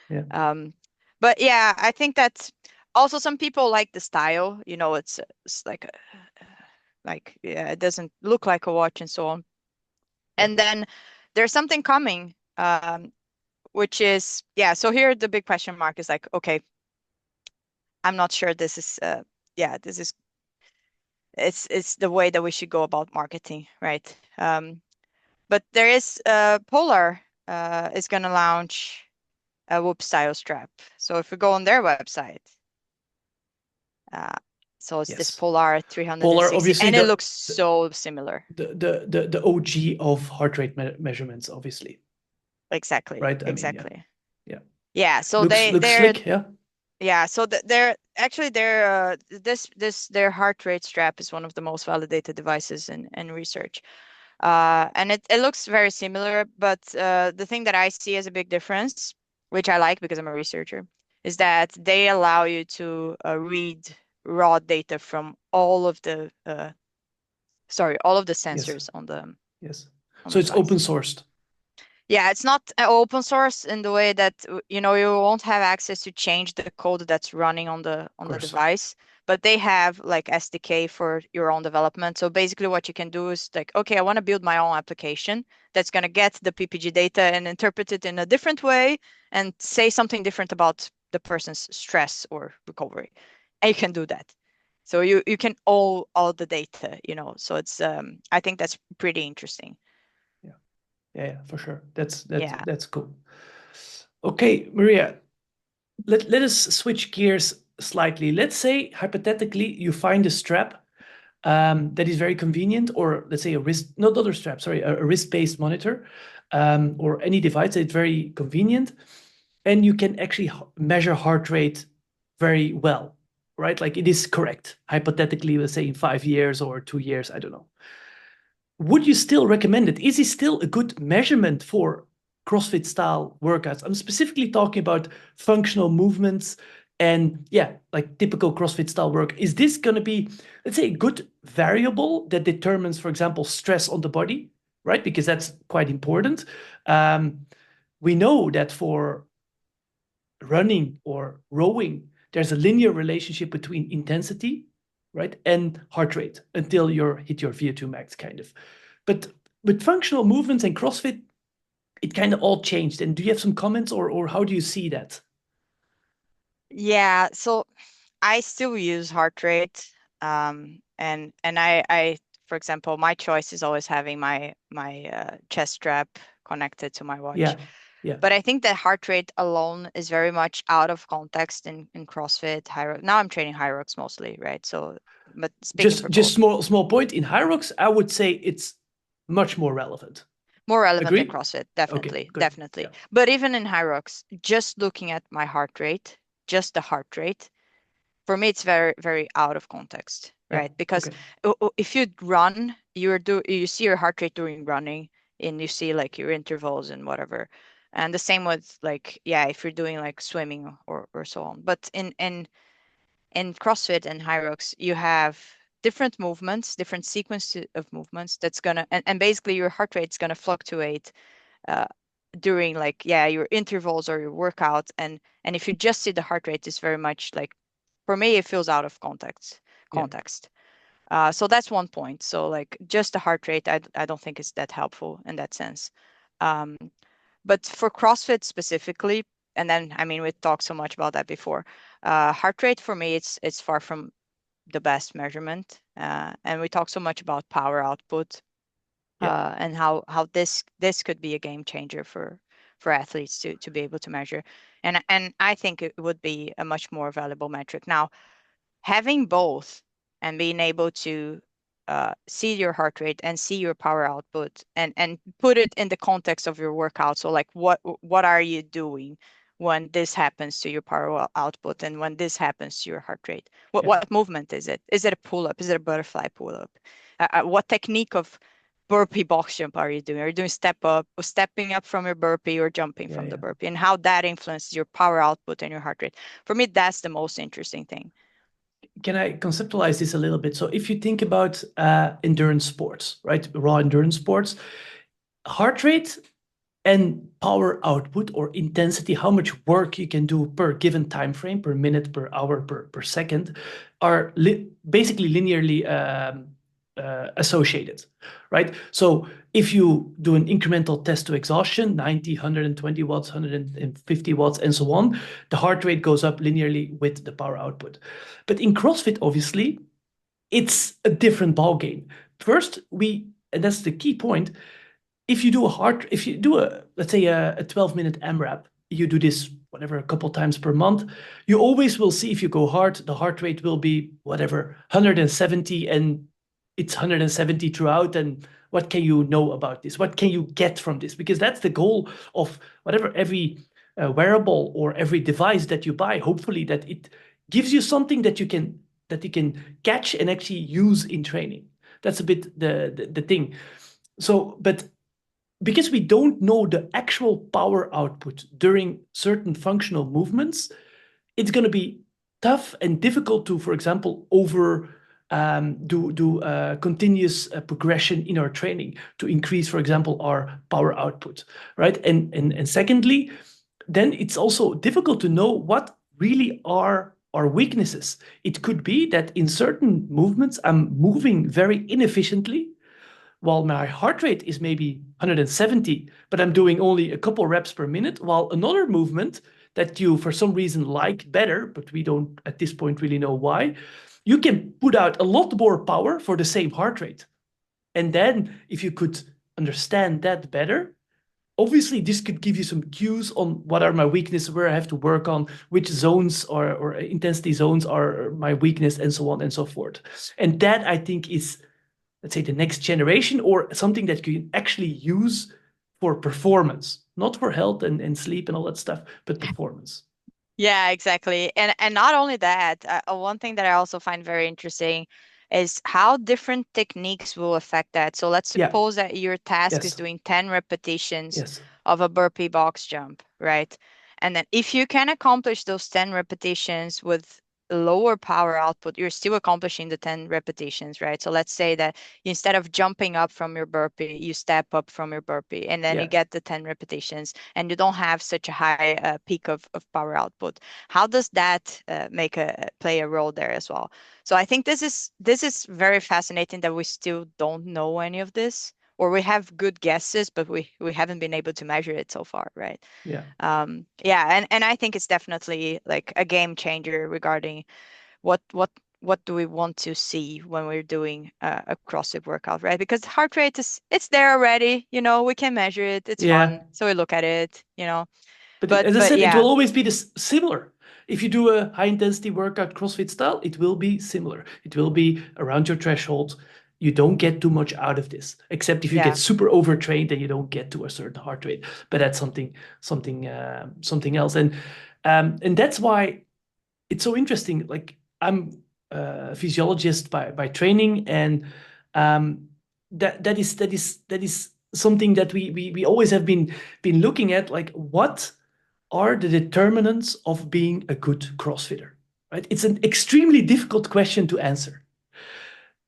yeah, Um, but yeah, I think that also some people like the style, it's like yeah, it doesn't look like a watch and so on. yeah. And then there's something coming, which is yeah. So here the big question mark is like, okay, I'm not sure this is yeah, this is it's the way that we should go about marketing, right? But there is Polar is going to launch a Whoop style strap. So if we go on their website, uh, so it's this Yes. Polar Polar, 360, obviously and it looks so similar. the OG of heart rate measurements, obviously, Exactly, right? I mean, yeah, exactly. yeah. Yeah, so Looks they're slick, yeah. yeah, so they're actually they're this their heart rate strap is one of the most validated devices in research. And it looks very similar, but the thing that I see as a big difference, which I like because I'm a researcher, is that they allow you to read raw data from all of the Yes, sensors yes. on So the it's open device. sourced, Yeah, it's not open source in the way that you won't have access to change the code that's running on the of course. device, but they have like SDK for your own development. So basically what you can do is like, okay, I want to build my own application that's going to get the PPG data and interpret it in a different way and say something different about the person's stress or recovery. And you can do that. So you can own all the data, so it's I think that's pretty interesting. Yeah, yeah, yeah, for sure. Yeah. That's cool. Okay, Maria, let us switch gears slightly. Let's say hypothetically you find a strap that is very convenient, or let's say a wrist, not other strap, sorry, a wrist-based monitor, or any device that's very convenient, and you can actually measure heart rate very well, right? Like it is correct. Hypothetically, let's say in 5 years or 2 years, I don't know. Would you still recommend it? Is it still a good measurement for CrossFit style workouts? I'm specifically talking about functional movements and yeah, like typical CrossFit style work. Is this going to be, let's say, a good variable that determines, for example, stress on the body, right? Because that's quite important. Um, we know that for running or rowing, there's a linear relationship between intensity, right, and heart rate until you hit your VO2 max, kind of. But with functional movements and CrossFit, it kind of all changed. And do you have some comments, or how do you see that? Yeah, so I still use heart rate. And for example, my choice is always having my chest strap connected to my watch. Yeah, Yeah. But I think that heart rate alone is very much out of context in CrossFit, HYROX. Now I'm training HYROX mostly, right? So, but speaking for Just both, small point in HYROX, I would say it's much more relevant. more relevant than Agree? CrossFit, Okay, definitely, good. definitely. Yeah. But even in HYROX, just looking at my heart rate, just the heart rate, for me, it's very, very out of context, Yeah. right? Because Okay. if you run, you see your heart rate during running, and you see like your intervals and whatever. And the same with like, yeah, if you're doing like swimming or so on. But in CrossFit and HYROX, you have different movements, different sequences of movements that's gonna and basically your heart rate's gonna fluctuate uh, during like your intervals or your workout, and if you just see the heart rate, is very much like, for me, it feels out of Yeah. context. So that's one point. So like just the heart rate, I don't think is that helpful in that sense. um, but for CrossFit specifically, and then I mean we talked so much about that before, heart rate for me, it's far from the best measurement, and we talk so much about power output, Yeah. and how this could be a game changer for athletes to be able to measure, and I think it would be a much more valuable metric. Now, having both and being able to see your heart rate and see your power output and put it in the context of your workout. So like what are you doing when this happens to your power output and when this happens to your heart rate? What Yeah. what movement is it? Is it a pull up? Is it a butterfly pull up? What technique of burpee box jump are you doing? Are you doing step up or stepping up from your burpee or jumping Yeah. from the Yeah. burpee, and how that influences your power output and your heart rate? For me, that's the most interesting thing. Can I conceptualize this a little bit? So if you think about endurance sports, right? Raw endurance sports, heart rate and power output or intensity, how much work you can do per given time frame, per minute, per hour, per second, are basically linearly associated, right? So if you do an incremental test to exhaustion, 90, 120 watts, 150 watts, and so on, the heart rate goes up linearly with the power output. But in CrossFit, obviously, it's a different ballgame. First, and that's the key point, if you do let's say a 12-minute AMRAP, you do this whatever a couple times per month, you always will see, if you go hard, the heart rate will be whatever 170, and it's 170 throughout. And what can you know about this? What can you get from this? Because that's the goal of whatever, every wearable or every device that you buy, hopefully that it gives you something that you can catch and actually use in training. That's a bit the thing. So, but because we don't know the actual power output during certain functional movements, it's going to be tough and difficult to, for example, do continuous progression in our training to increase, for example, our power output, right? And secondly, then it's also difficult to know what really are our weaknesses. It could be that in certain movements I'm moving very inefficiently, while my heart rate is maybe 170, but I'm doing only a couple reps per minute, while another movement that you for some reason like better, but we don't at this point really know why, you can put out a lot more power for the same heart rate. And then if you could understand that better, obviously this could give you some cues on what are my weaknesses, where I have to work on, which zones or intensity zones are my weakness, and so on and so forth. And that, I think, is, let's say, the next generation, or something that you can actually use for performance, not for health and sleep and all that stuff, but performance. Yeah, exactly. And not only that, one thing that I also find very interesting is how different techniques will affect that. So let's Yeah. suppose that your task is Yes. doing 10 repetitions Yes. of a burpee box jump, right? And then if you can accomplish those 10 repetitions with lower power output, you're still accomplishing the 10 repetitions, right? So let's say that instead of jumping up from your burpee, you step up from your burpee, and then you Yeah. get the 10 repetitions, and you don't have such a high peak of power output. How does that play a role there as well? So I think this is very fascinating that we still don't know any of this, or we have good guesses, but we haven't been able to measure it so far, right? Yeah. Yeah, and I think it's definitely like a game changer regarding what what do we want to see when we're doing a CrossFit workout, right? Because heart rate it's there already, we can measure it. It's Yeah. fun. So we look at it. But But as I but said, it will yeah, always be this similar. If you do a high intensity workout CrossFit style, it will be similar. It will be around your threshold. You don't get too much out of this, except if you get yeah, super overtrained and you don't get to a certain heart rate. But that's something else. And that's why it's so interesting. Like I'm a physiologist by training, and that is something that we always have been looking at. Like, what are the determinants of being a good CrossFitter? Right? It's an extremely difficult question to answer.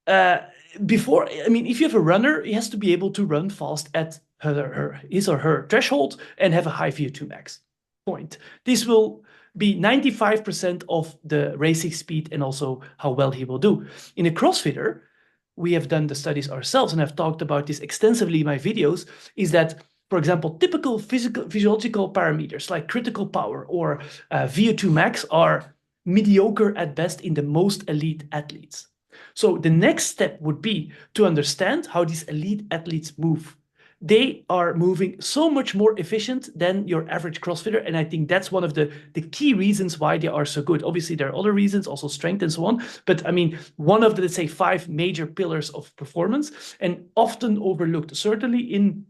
Uh, Before, I mean, if you have a runner, he has to be able to run fast at his or her threshold and have a high VO2 max. Point. This will be 95% of the racing speed and also how well he will do. In a CrossFitter, we have done the studies ourselves and I've talked about this extensively in my videos, is that, for example, typical physiological parameters like critical power or VO2 max are mediocre at best in the most elite athletes. So the next step would be to understand how these elite athletes move. They are moving so much more efficient than your average CrossFitter. And I think that's one of the key reasons why they are so good. Obviously, there are other reasons, also strength and so on. But I mean, one of the, let's say, 5 major pillars of performance, and often overlooked, certainly in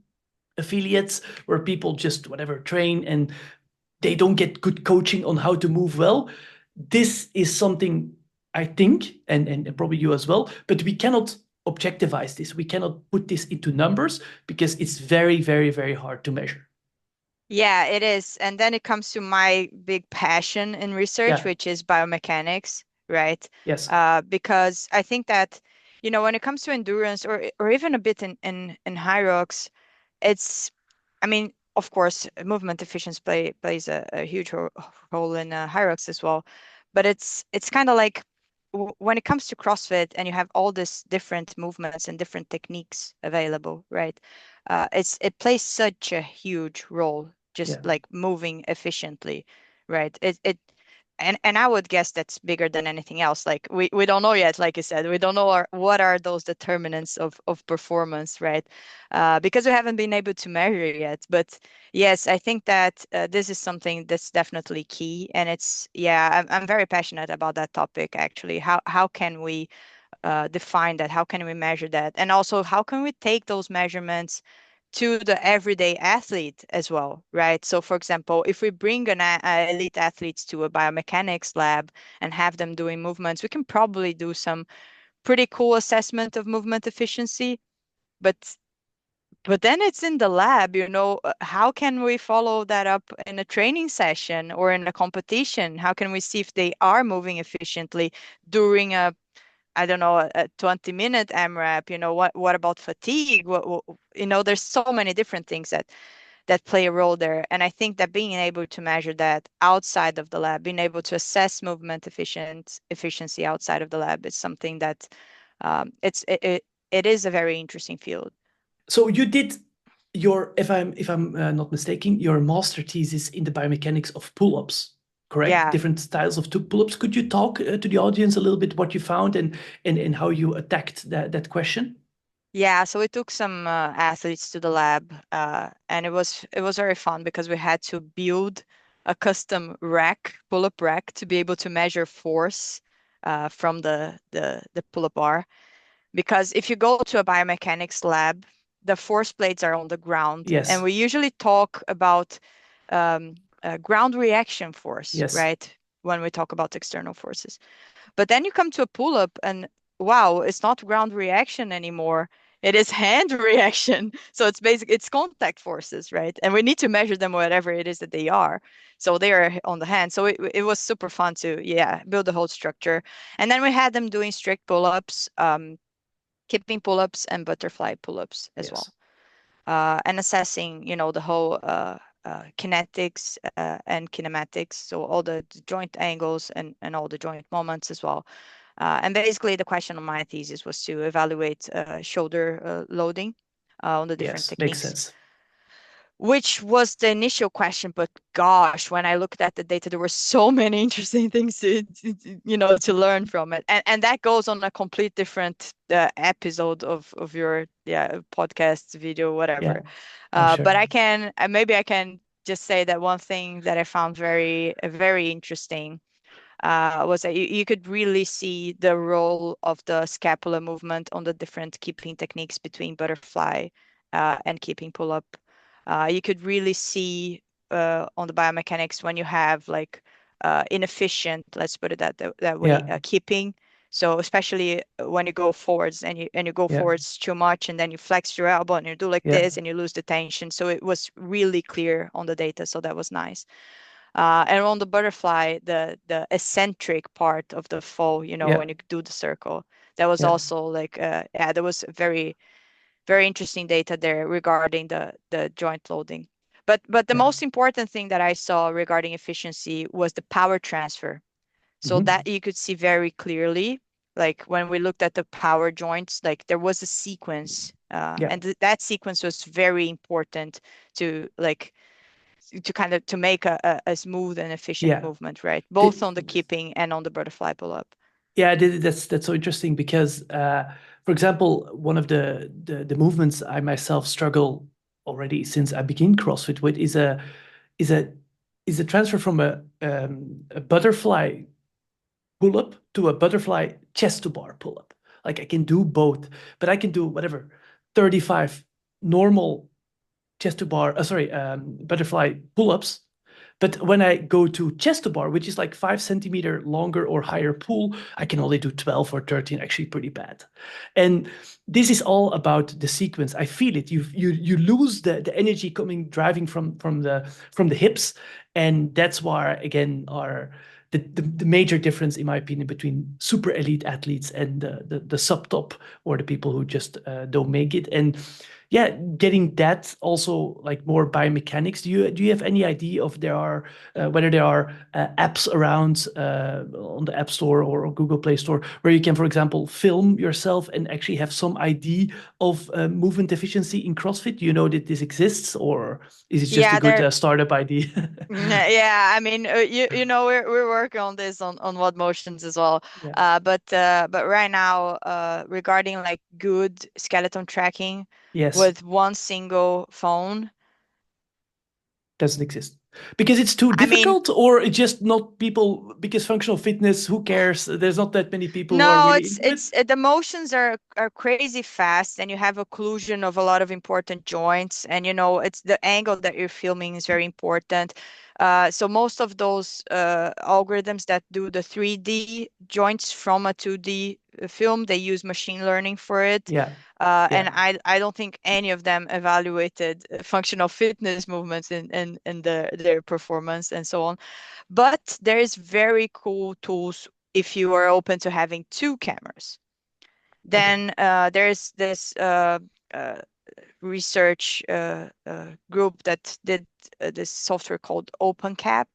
affiliates where people just whatever train and they don't get good coaching on how to move well. This is something I think, and probably you as well, but we cannot objectivize this. We cannot put this into numbers because it's very, very, very hard to measure. yeah, it is. And then it comes to my big passion in research, Yeah. which is biomechanics, right? Yes. Because I think that, when it comes to endurance or even a bit in HYROX, it's, I mean, of course, movement efficiency plays a huge role in HYROX as well. But it's kind of like when it comes to CrossFit and you have all these different movements and different techniques available, right? It plays such a huge role, Yeah. just like moving efficiently, right? And I would guess that's bigger than anything else. Like we don't know yet, like you said, we don't know what are those determinants of performance, right? Because we haven't been able to measure it yet. But yes, I think that this is something that's definitely key, and yeah, I'm very passionate about that topic actually. How can we define that? How can we measure that? And also, how can we take those measurements to the everyday athlete as well, right? So, for example, if we bring elite athletes to a biomechanics lab and have them doing movements, we can probably do some pretty cool assessment of movement efficiency. But then it's in the lab, how can we follow that up in a training session or in a competition? How can we see if they are moving efficiently during I don't know, a 20-minute AMRAP? What about fatigue? There's so many different things that play a role there. And I think that being able to measure that outside of the lab, being able to assess movement efficiency outside of the lab is something that it is a very interesting field. So you did your, if I'm not mistaken, your master thesis in the biomechanics of pull-ups, correct? Yeah. Different styles of pull-ups. Could you talk to the audience a little bit what you found and how you attacked that question? Yeah, so we took some athletes to the lab, and it was very fun because we had to build a custom rack, pull-up rack, to be able to measure force from the pull-up bar. Because if you go to a biomechanics lab, the force plates are on the ground, and Yes. we usually talk about ground reaction force, Yes. right? When we talk about external forces. But then you come to a pull-up and wow, it's not ground reaction anymore. It is hand reaction. So it's contact forces, right? And we need to measure them whatever it is that they are. So they are on the hand. So it was super fun to, yeah, build the whole structure. And then we had them doing strict pull-ups, keeping pull-ups and butterfly pull-ups as well. Yes. And assessing, the whole kinetics and kinematics, so all the joint angles and all the joint moments as well. And basically, the question on my thesis was to evaluate shoulder loading on the different Yes. Makes techniques. sense. which was the initial question. But gosh, when I looked at the data, there were so many interesting things to learn from it. And that goes on a complete different episode of your podcast, video, Yeah, whatever. I'm sure. But maybe I can just say that one thing that I found very interesting was that you could really see the role of the scapular movement on the different keeping techniques between butterfly and keeping pull-up. You could really see on the biomechanics when you have like inefficient, let's put it that way, Yeah, keeping. So especially when you go forwards and you go yeah, forwards too much, and then you flex your elbow and you do like yeah, this and you lose the tension. So it was really clear on the data. So that was nice. And on the butterfly, the eccentric part of the fall, yeah, when you do the circle, that was yeah, also like, there was very interesting data there regarding the joint loading. But the yeah. most important thing that I saw regarding efficiency was the power transfer. So Hmm. that you could see very clearly, like when we looked at the power joints, like there was a sequence, Yeah, and that sequence was very important to like to kind of to make a smooth and efficient yeah. movement, right? Both The- on the keeping and on the butterfly pull up. Yeah, that's so interesting because, for example, one of the movements I myself struggle already since I began CrossFit with is a is a transfer from a butterfly pull up to a butterfly chest to bar pull up. Like I can do both, but I can do whatever 35 normal chest to bar, sorry, butterfly pull ups. But when I go to chest to bar, which is like 5 centimeter longer or higher pull, I can only do 12 or 13, actually pretty bad. And this is all about the sequence. I feel it. You lose the energy coming driving from the hips. And that's why again our the major difference, in my opinion, between super elite athletes and the sub top or the people who just don't make it. And yeah, getting that also like more biomechanics. Do you have any idea of there are whether there are apps around on the App Store or Google Play Store where you can, for example, film yourself and actually have some idea of movement efficiency in CrossFit? Do you know that this exists, or is it just a Yeah, good there. startup idea? Yeah, I mean, we're working on this on WODMotions as well. Yeah. But right now, regarding like good skeleton tracking Yes, with one single phone, doesn't exist because it's too I mean, difficult, or it's just not people, because functional fitness, who cares? There's not that many people who are no, really it's into it. it's the motions are crazy fast, and you have occlusion of a lot of important joints, and it's the angle that you're filming is very important. So most of those algorithms that do the 3D joints from a 2D film, they use machine learning for it. Yeah, And yeah, I don't think any of them evaluated functional fitness movements in their performance and so on. But there is very cool tools if you are open to having two cameras. okay, Then there's this uh, research group that did this software called OpenCap,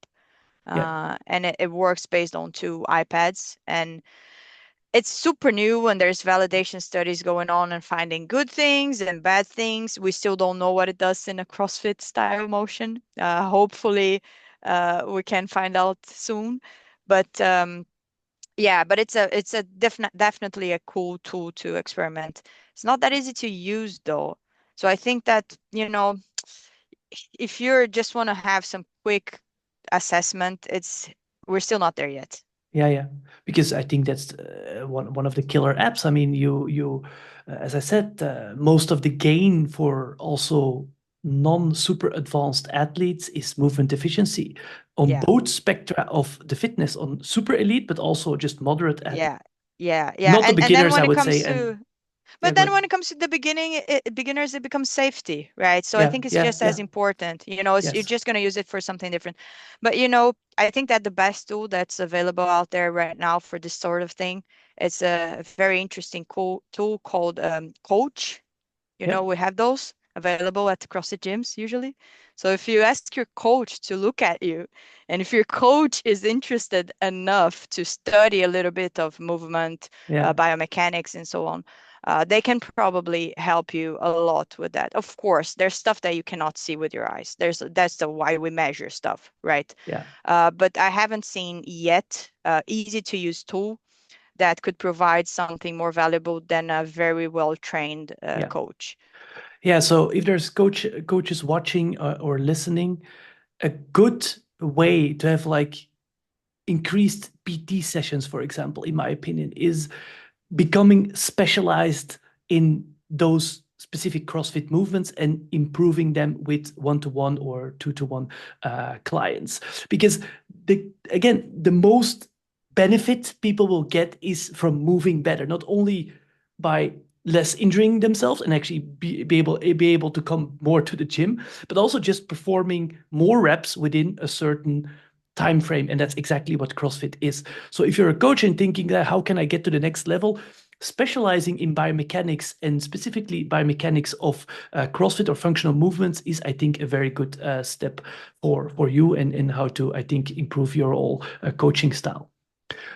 yeah, and it works based on two iPads, and it's super new, and there's validation studies going on and finding good things and bad things. We still don't know what it does in a CrossFit style motion. Hopefully, we can find out soon. But yeah, but it's a definitely a cool tool to experiment. It's not that easy to use though. So I think that, if you just want to have some quick assessment, we're still not there yet. yeah, yeah. Because I think that's one of the killer apps. I mean, as I said, most of the gain for also non-super advanced athletes is movement efficiency on Yeah. both spectra of the fitness, on super elite, but also just moderate athletes. Yeah. Yeah. Not the And then beginners, I when it would comes say. And to yeah, But go then ahead. when it comes to the beginners, it becomes safety, right? So I Yeah, think it's yeah, just as yeah. important. You're Yes. just going to use it for something different. But I think that the best tool that's available out there right now for this sort of thing, it's a very interesting cool tool called Coach. Yeah, We have those available at the CrossFit gyms usually. So if you ask your coach to look at you, and if your coach is interested enough to study a little bit of movement, yeah, biomechanics, and so on, They can probably help you a lot with that. Of course, there's stuff that you cannot see with your eyes. That's the why we measure stuff, right? Yeah. But I haven't seen yet easy to use tool that could provide something more valuable than a very well trained Yeah. coach. Yeah. So if there's coaches watching or listening, a good way to have like increased PT sessions, for example, in my opinion, is becoming specialized in those specific CrossFit movements and improving them with one-to-one or two-to-one clients. Because the most benefit people will get is from moving better, not only by less injuring themselves and actually be able to come more to the gym, but also just performing more reps within a certain time frame. And that's exactly what CrossFit is. So if you're a coach and thinking that how can I get to the next level, specializing in biomechanics and specifically biomechanics of CrossFit or functional movements is, I think, a very good step for you and how to, I think, improve your whole coaching style.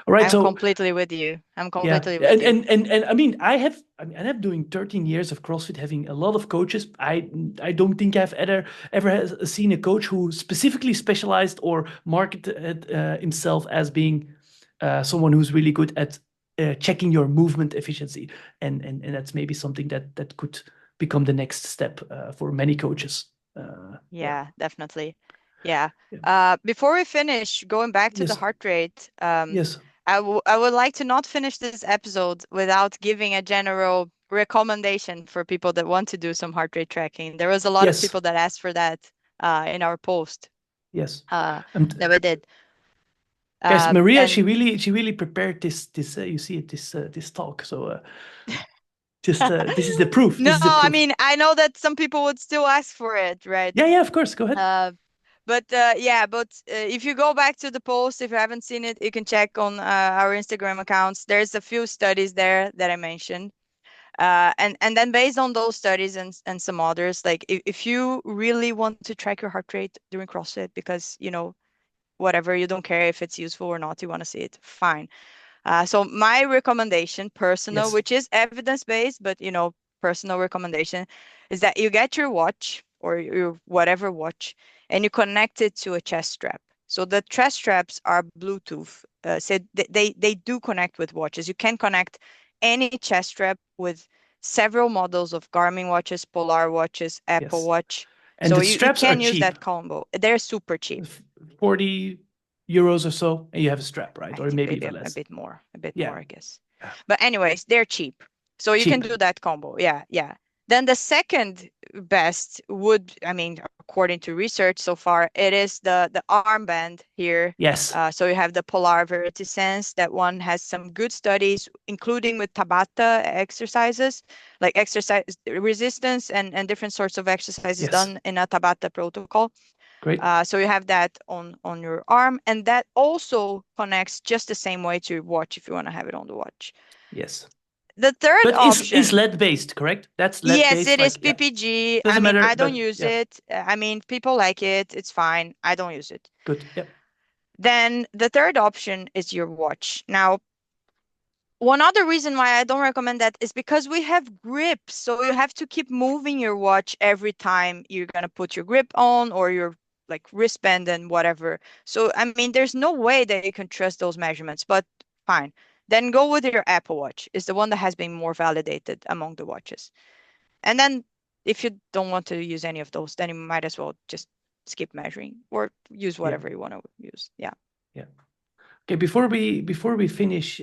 All right, I'm so completely with you. I'm yeah, completely with you. and I mean, I'm doing 13 years of CrossFit, having a lot of coaches. I don't think I've ever has seen a coach who specifically specialized or marketed himself as being someone who's really good at checking your movement efficiency, and that's maybe something that could become the next step for many coaches. Yeah, Yeah, definitely. Yeah. yeah, Before we finish, going back to the yes, heart rate, yes, I would like to not finish this episode without giving a general recommendation for people that want to do some heart rate tracking. There was a lot of yes, people that asked for that in our post yes. uh, Um, that we did. Yes, Maria, And she really prepared this you see it this talk. So just this is the proof. This no, is the I proof. mean, I know that some people would still ask for it, right? Yeah, yeah, of course. Go ahead. Uh, but yeah, but if you go back to the post, if you haven't seen it, you can check on our Instagram accounts. There's a few studies there that I mentioned. And then based on those studies and some others, like if you really want to track your heart rate during CrossFit because, whatever, you don't care if it's useful or not, you want to see it, fine. So my recommendation, personal, Yes, which is evidence-based, but personal recommendation, is that you get your watch or your whatever watch and you connect it to a chest strap. So the chest straps are Bluetooth. So they do connect with watches. You can connect any chest strap with several models of Garmin watches, Polar watches, Apple yes. Watch. And So the you straps are can use cheap, that combo. They're super cheap. 40 euros or so, and you have a strap, right? I Or think maybe maybe even a less. bit Yeah, more, I guess. yeah. But anyways, they're cheap. So you can Cheap. do that combo. Yeah, yeah. Then the second best would, I mean, according to research so far, it is the armband here. Yes, So you have the Polar Verity Sense. That one has some good studies, including with Tabata exercises, like exercise resistance and different sorts of exercises yes. done in a Tabata protocol. Great. So you have that on your arm, and that also connects just the same way to your watch if you want to have it on the watch. Yes. The third But is option, lead based, correct? That's lead yes, based. it is Like, yeah, PPG. I doesn't mean, matter. I don't But use yeah, it. I mean, people like it. It's fine. I don't use it. good. Yeah. Then the third option is your watch. Now, one other reason why I don't recommend that is because we have grips. So you have to keep moving your watch every time you're gonna put your grip on or your like wristband and whatever. So I mean, there's no way that you can trust those measurements, but fine. Then go with your Apple Watch. It's the one that has been more validated among the watches. And then if you don't want to use any of those, then you might as well just skip measuring or use Yeah. whatever you want to use. Yeah. Yeah. Okay, before we finish,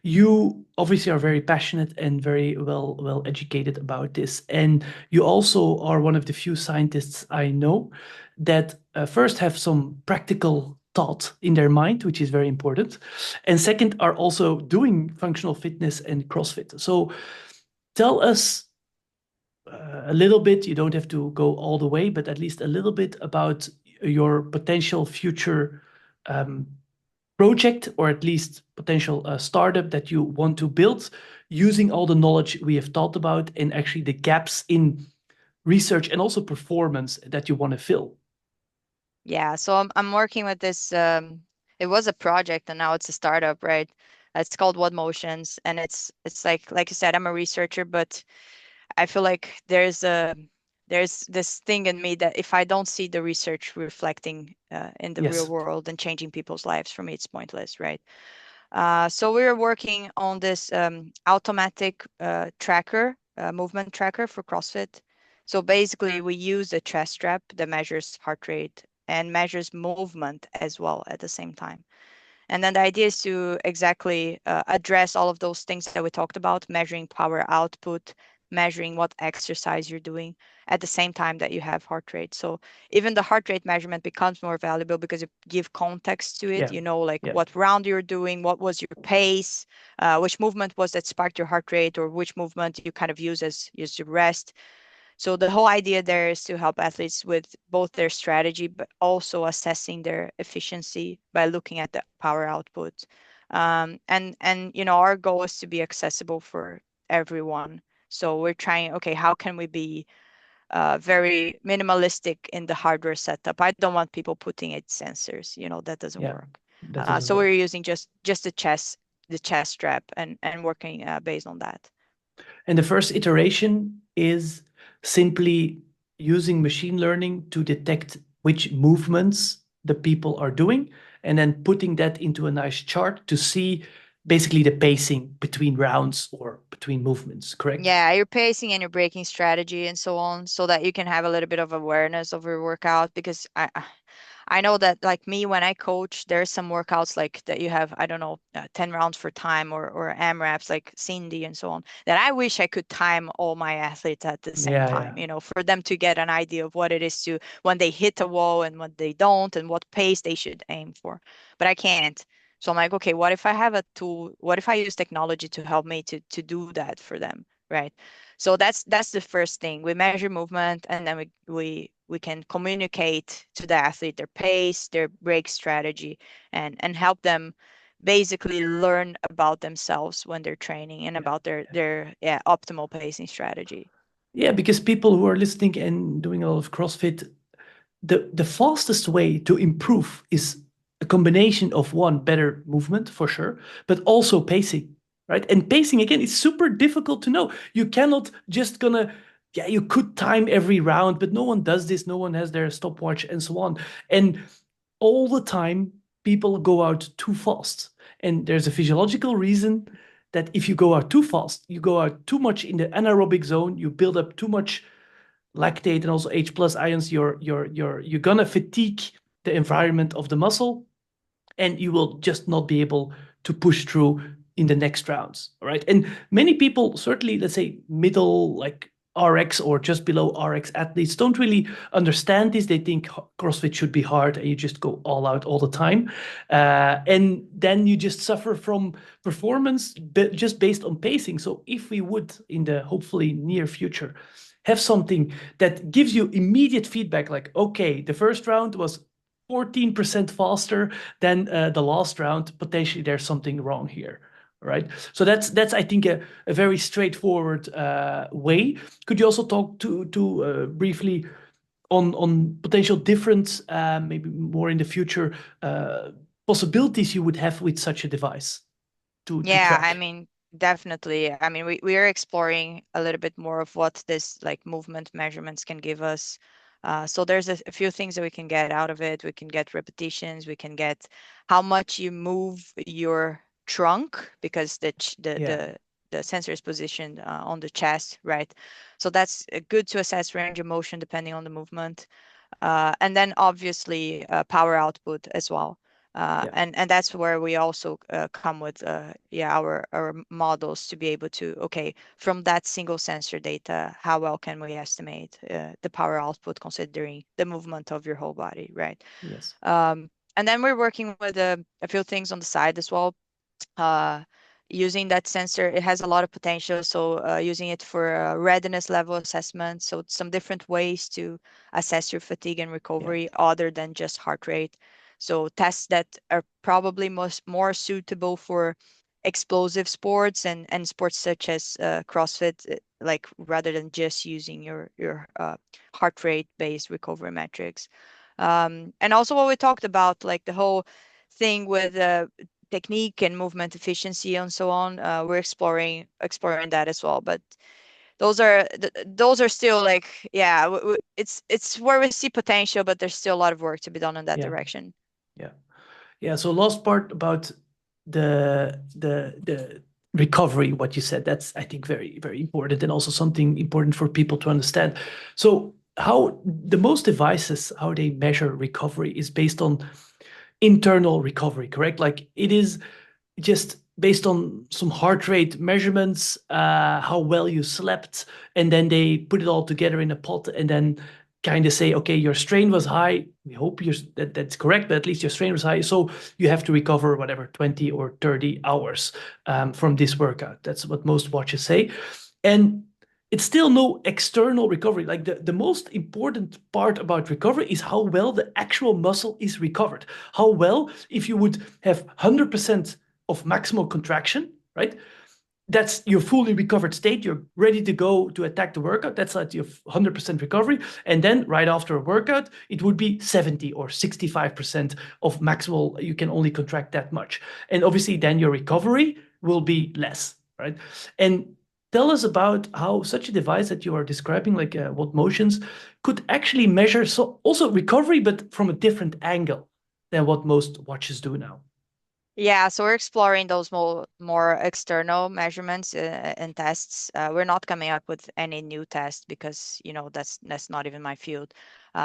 you obviously are very passionate and very well educated about this, and you also are one of the few scientists I know that first have some practical thought in their mind, which is very important, and second are also doing functional fitness and CrossFit. So tell us a little bit. You don't have to go all the way, but at least a little bit about your potential future. Project or at least potential startup that you want to build using all the knowledge we have talked about and actually the gaps in research and also performance that you want to fill. Yeah, so I'm working with this. It was a project and now it's a startup, right? It's called WODMotions, and it's like I said, I'm a researcher, but I feel like there's this thing in me that if I don't see the research reflecting in the real Yes. world and changing people's lives, for me it's pointless, right? So we're working on this automatic tracker, movement tracker for CrossFit. So basically, we use a chest strap that measures heart rate and measures movement as well at the same time. And then the idea is to exactly address all of those things that we talked about, measuring power output, measuring what exercise you're doing at the same time that you have heart rate. So even the heart rate measurement becomes more valuable because you give context to it. Yeah. You know, like Yeah. what round you're doing, what was your pace, which movement was that sparked your heart rate, or which movement you kind of use your rest. So the whole idea there is to help athletes with both their strategy, but also assessing their efficiency by looking at the power output. And our goal is to be accessible for everyone. So we're trying, okay, how can we be very minimalistic in the hardware setup? I don't want people putting it sensors, that doesn't Yeah. work. That doesn't So we're work. using just the chest strap and working based on that. And the first iteration is simply using machine learning to detect which movements the people are doing, and then putting that into a nice chart to see basically the pacing between rounds or between movements, correct? Yeah, your pacing and your braking strategy and so on, so that you can have a little bit of awareness of your workout. Because I know that like me, when I coach, there's some workouts like that you have, I don't know, 10 rounds for time or AMRAPs like Cindy and so on, that I wish I could time all my athletes at the same Yeah, time, yeah, for them to get an idea of what it is to when they hit a wall and when they don't and what pace they should aim for. But I can't. So I'm like, okay, what if I have a tool? What if I use technology to help me to do that for them? Right. So that's the first thing. We measure movement, and then we can communicate to the athlete their pace, their break strategy, and help them basically learn about themselves when they're training and yeah. about their optimal pacing strategy. Yeah, because people who are listening and doing a lot of CrossFit, the fastest way to improve is a combination of one, better movement for sure, but also pacing, right? And pacing again is super difficult to know. You cannot just gonna, yeah, you could time every round, but no one does this. No one has their stopwatch and so on. And all the time, people go out too fast. And there's a physiological reason that if you go out too fast, you go out too much in the anaerobic zone, you build up too much lactate and also H plus ions, you're gonna fatigue the environment of the muscle, and you will just not be able to push through in the next rounds. All right. And many people, certainly, let's say middle, like RX or just below RX athletes, don't really understand this. They think CrossFit should be hard and you just go all out all the time. And then you just suffer from performance just based on pacing. So if we would, in the hopefully near future, have something that gives you immediate feedback, like, okay, the first round was 14% faster than the last round, potentially there's something wrong here, right? So that's I think a very straightforward way. Could you also talk to briefly on potential difference, maybe more in the future, possibilities you would have with such a device to Yeah, I track? mean, definitely. I mean, we are exploring a little bit more of what this like movement measurements can give us. So there's a few things that we can get out of it. We can get repetitions. We can get how much you move your trunk, because Yeah. the sensor is positioned on the chest, right? So that's good to assess range of motion depending on the movement. And then obviously power output as well. Yeah. And that's where we also come with our models to be able to, okay, from that single sensor data, how well can we estimate the power output considering the movement of your whole body, right? Yes. And then we're working with a few things on the side as well. uh, Using that sensor, it has a lot of potential. So using it for readiness level assessment. So some different ways to assess your fatigue and Yeah. recovery other than just heart rate. So tests that are probably more suitable for explosive sports and sports such as CrossFit, like rather than just using your heart rate based recovery metrics. And also what we talked about, like the whole thing with technique and movement efficiency and so on. We're exploring that as well, but those are still like, yeah, it's where we see potential, but there's still a lot of work to be done in that Yeah. direction. Yeah. Yeah. So last part about the recovery, what you said, that's I think very, very important, and also something important for people to understand. So how the most devices, how they measure recovery is based on internal recovery, correct? Like it is just based on some heart rate measurements, how well you slept, and then they put it all together in a pot and then kind of say, okay, your strain was high. We hope that's correct, but at least your strain was high. So you have to recover whatever 20 or 30 hours from this workout. That's what most watches say. And it's still no external recovery. Like the most important part about recovery is how well the actual muscle is recovered. How well, if you would have 100% of maximal contraction, right? That's your fully recovered state. You're ready to go to attack the workout. That's like your 100% recovery. And then right after a workout, it would be 70 or 65% of maximal. You can only contract that much. And obviously then your recovery will be less, right? And tell us about how such a device that you are describing, like WODMotions, could actually measure so also recovery, but from a different angle than what most watches do now. Yeah, so we're exploring those more external measurements and tests. We're not coming up with any new tests because, you know, that's not even my field.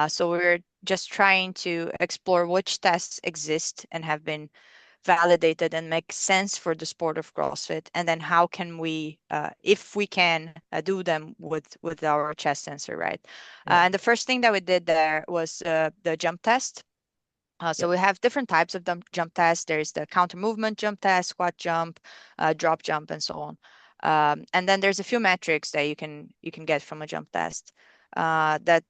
So we're just trying to explore which tests exist and have been validated and make sense for the sport of CrossFit, and then how can we, if we can, do them with our chest sensor, right? Yeah. And the first thing that we did there was the jump test. So Yeah. we have different types of jump tests. There's the counter movement jump test, squat jump, drop jump, and so on. And then there's a few metrics that you can get from a jump test that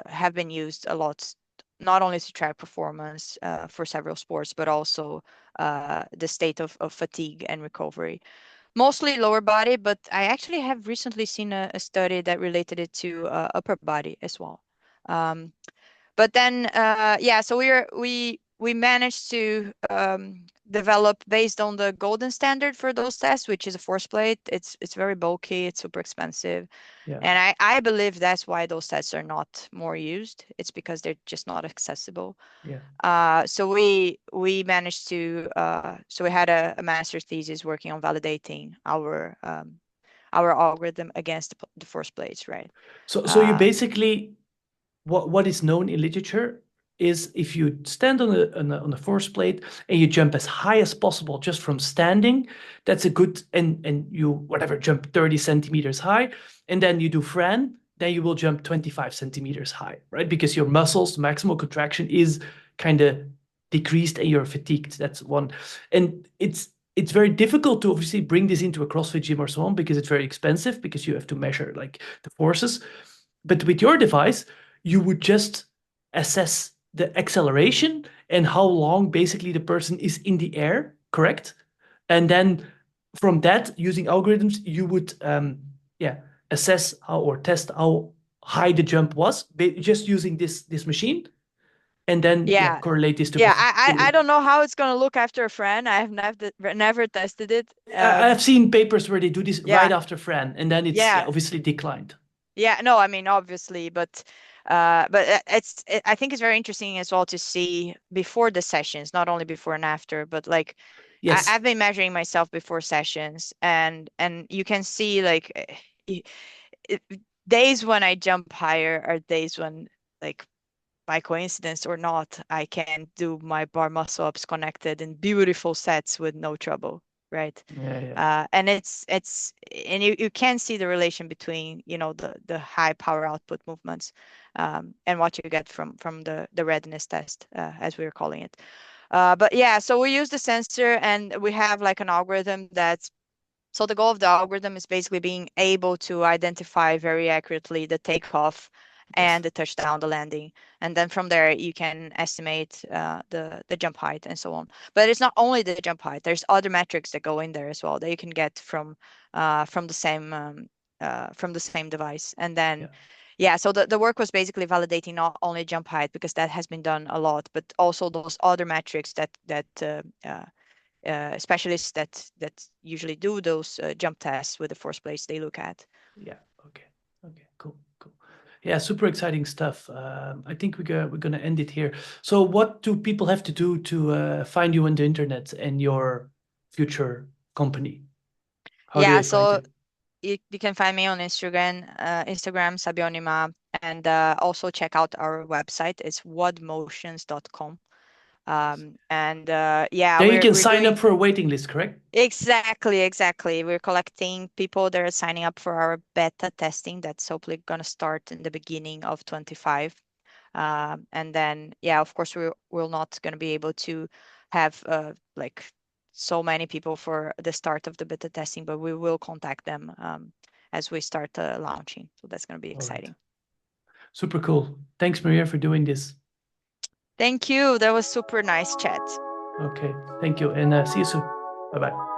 have been used a lot, not only to track performance for several sports, but also the state of fatigue and recovery. Mostly lower body, but I actually have recently seen a study that related it to upper body as well. Um, but then yeah, so we managed to develop based on the golden standard for those tests, which is a force plate. It's very bulky, it's super expensive, Yeah. and I believe that's why those tests are not more used. It's because they're just not accessible. Yeah. So we managed to so we had a master's thesis working on validating our algorithm against the force plates, right? So you uh, basically what is known in literature is if you stand on a force plate and you jump as high as possible just from standing, that's a good and you whatever jump 30 centimeters high, and then you do Fran, then you will jump 25 centimeters high, right? Because your muscles, maximal contraction is kind of decreased and you're fatigued. That's one. And it's very difficult to obviously bring this into a CrossFit gym or so on because it's very expensive because you have to measure like the forces. But with your device, you would just assess the acceleration and how long basically the person is in the air, correct? And then from that, using algorithms, you would yeah assess how or test how high the jump was just using this machine, and then yeah yeah. correlate this to Yeah, I profitability. don't know how it's gonna look after a friend. I have never tested it. I've seen papers where they do this right Yeah, after Fran, and then it's yeah yeah, obviously declined. yeah. No, I mean obviously, but I think it's very interesting as well to see before the sessions, not only before and after, but like Yes. I've been measuring myself before sessions, and you can see like y- it, days when I jump higher are days when, like, by coincidence or not, I can do my bar muscle ups connected in beautiful sets with no trouble, right? Yeah, yeah, And it's and you can see the relation between, you know, the high power output movements and what you get from the readiness test, as we were calling it. But yeah, so we use the sensor and we have like an algorithm that's so the goal of the algorithm is basically being able to identify very accurately the takeoff yes, and the touchdown, the landing, and then from there you can estimate the jump height and so on. But it's not only the jump height. There's other metrics that go in there as well that you can get from the same device. And yeah. then yeah, so the work was basically validating not only jump height because that has been done a lot, but also those other metrics that specialists that usually do those jump tests with the force plates they look at. Yeah. Okay. Okay. Cool. Cool. Yeah. Super exciting stuff. I think we're gonna end it here. So, what do people have to do to find you on the internet and your future company? How do Yeah, they find so you? you can find me on Instagram Sabionima, and also check out our website. It's wodmotions.com. And yeah, Then you can we're sign up doing for a waiting list, correct? exactly. We're collecting people that are signing up for our beta testing that's hopefully going to start in the beginning of 25. And then, yeah, of course, we're not going to be able to have like so many people for the start of the beta testing, but we will contact them as we start launching. So that's going to be All right. exciting. Super cool. Thanks, Maria, for doing this. Thank you. That was super nice chat. Okay. Thank you. And see you soon. Bye bye.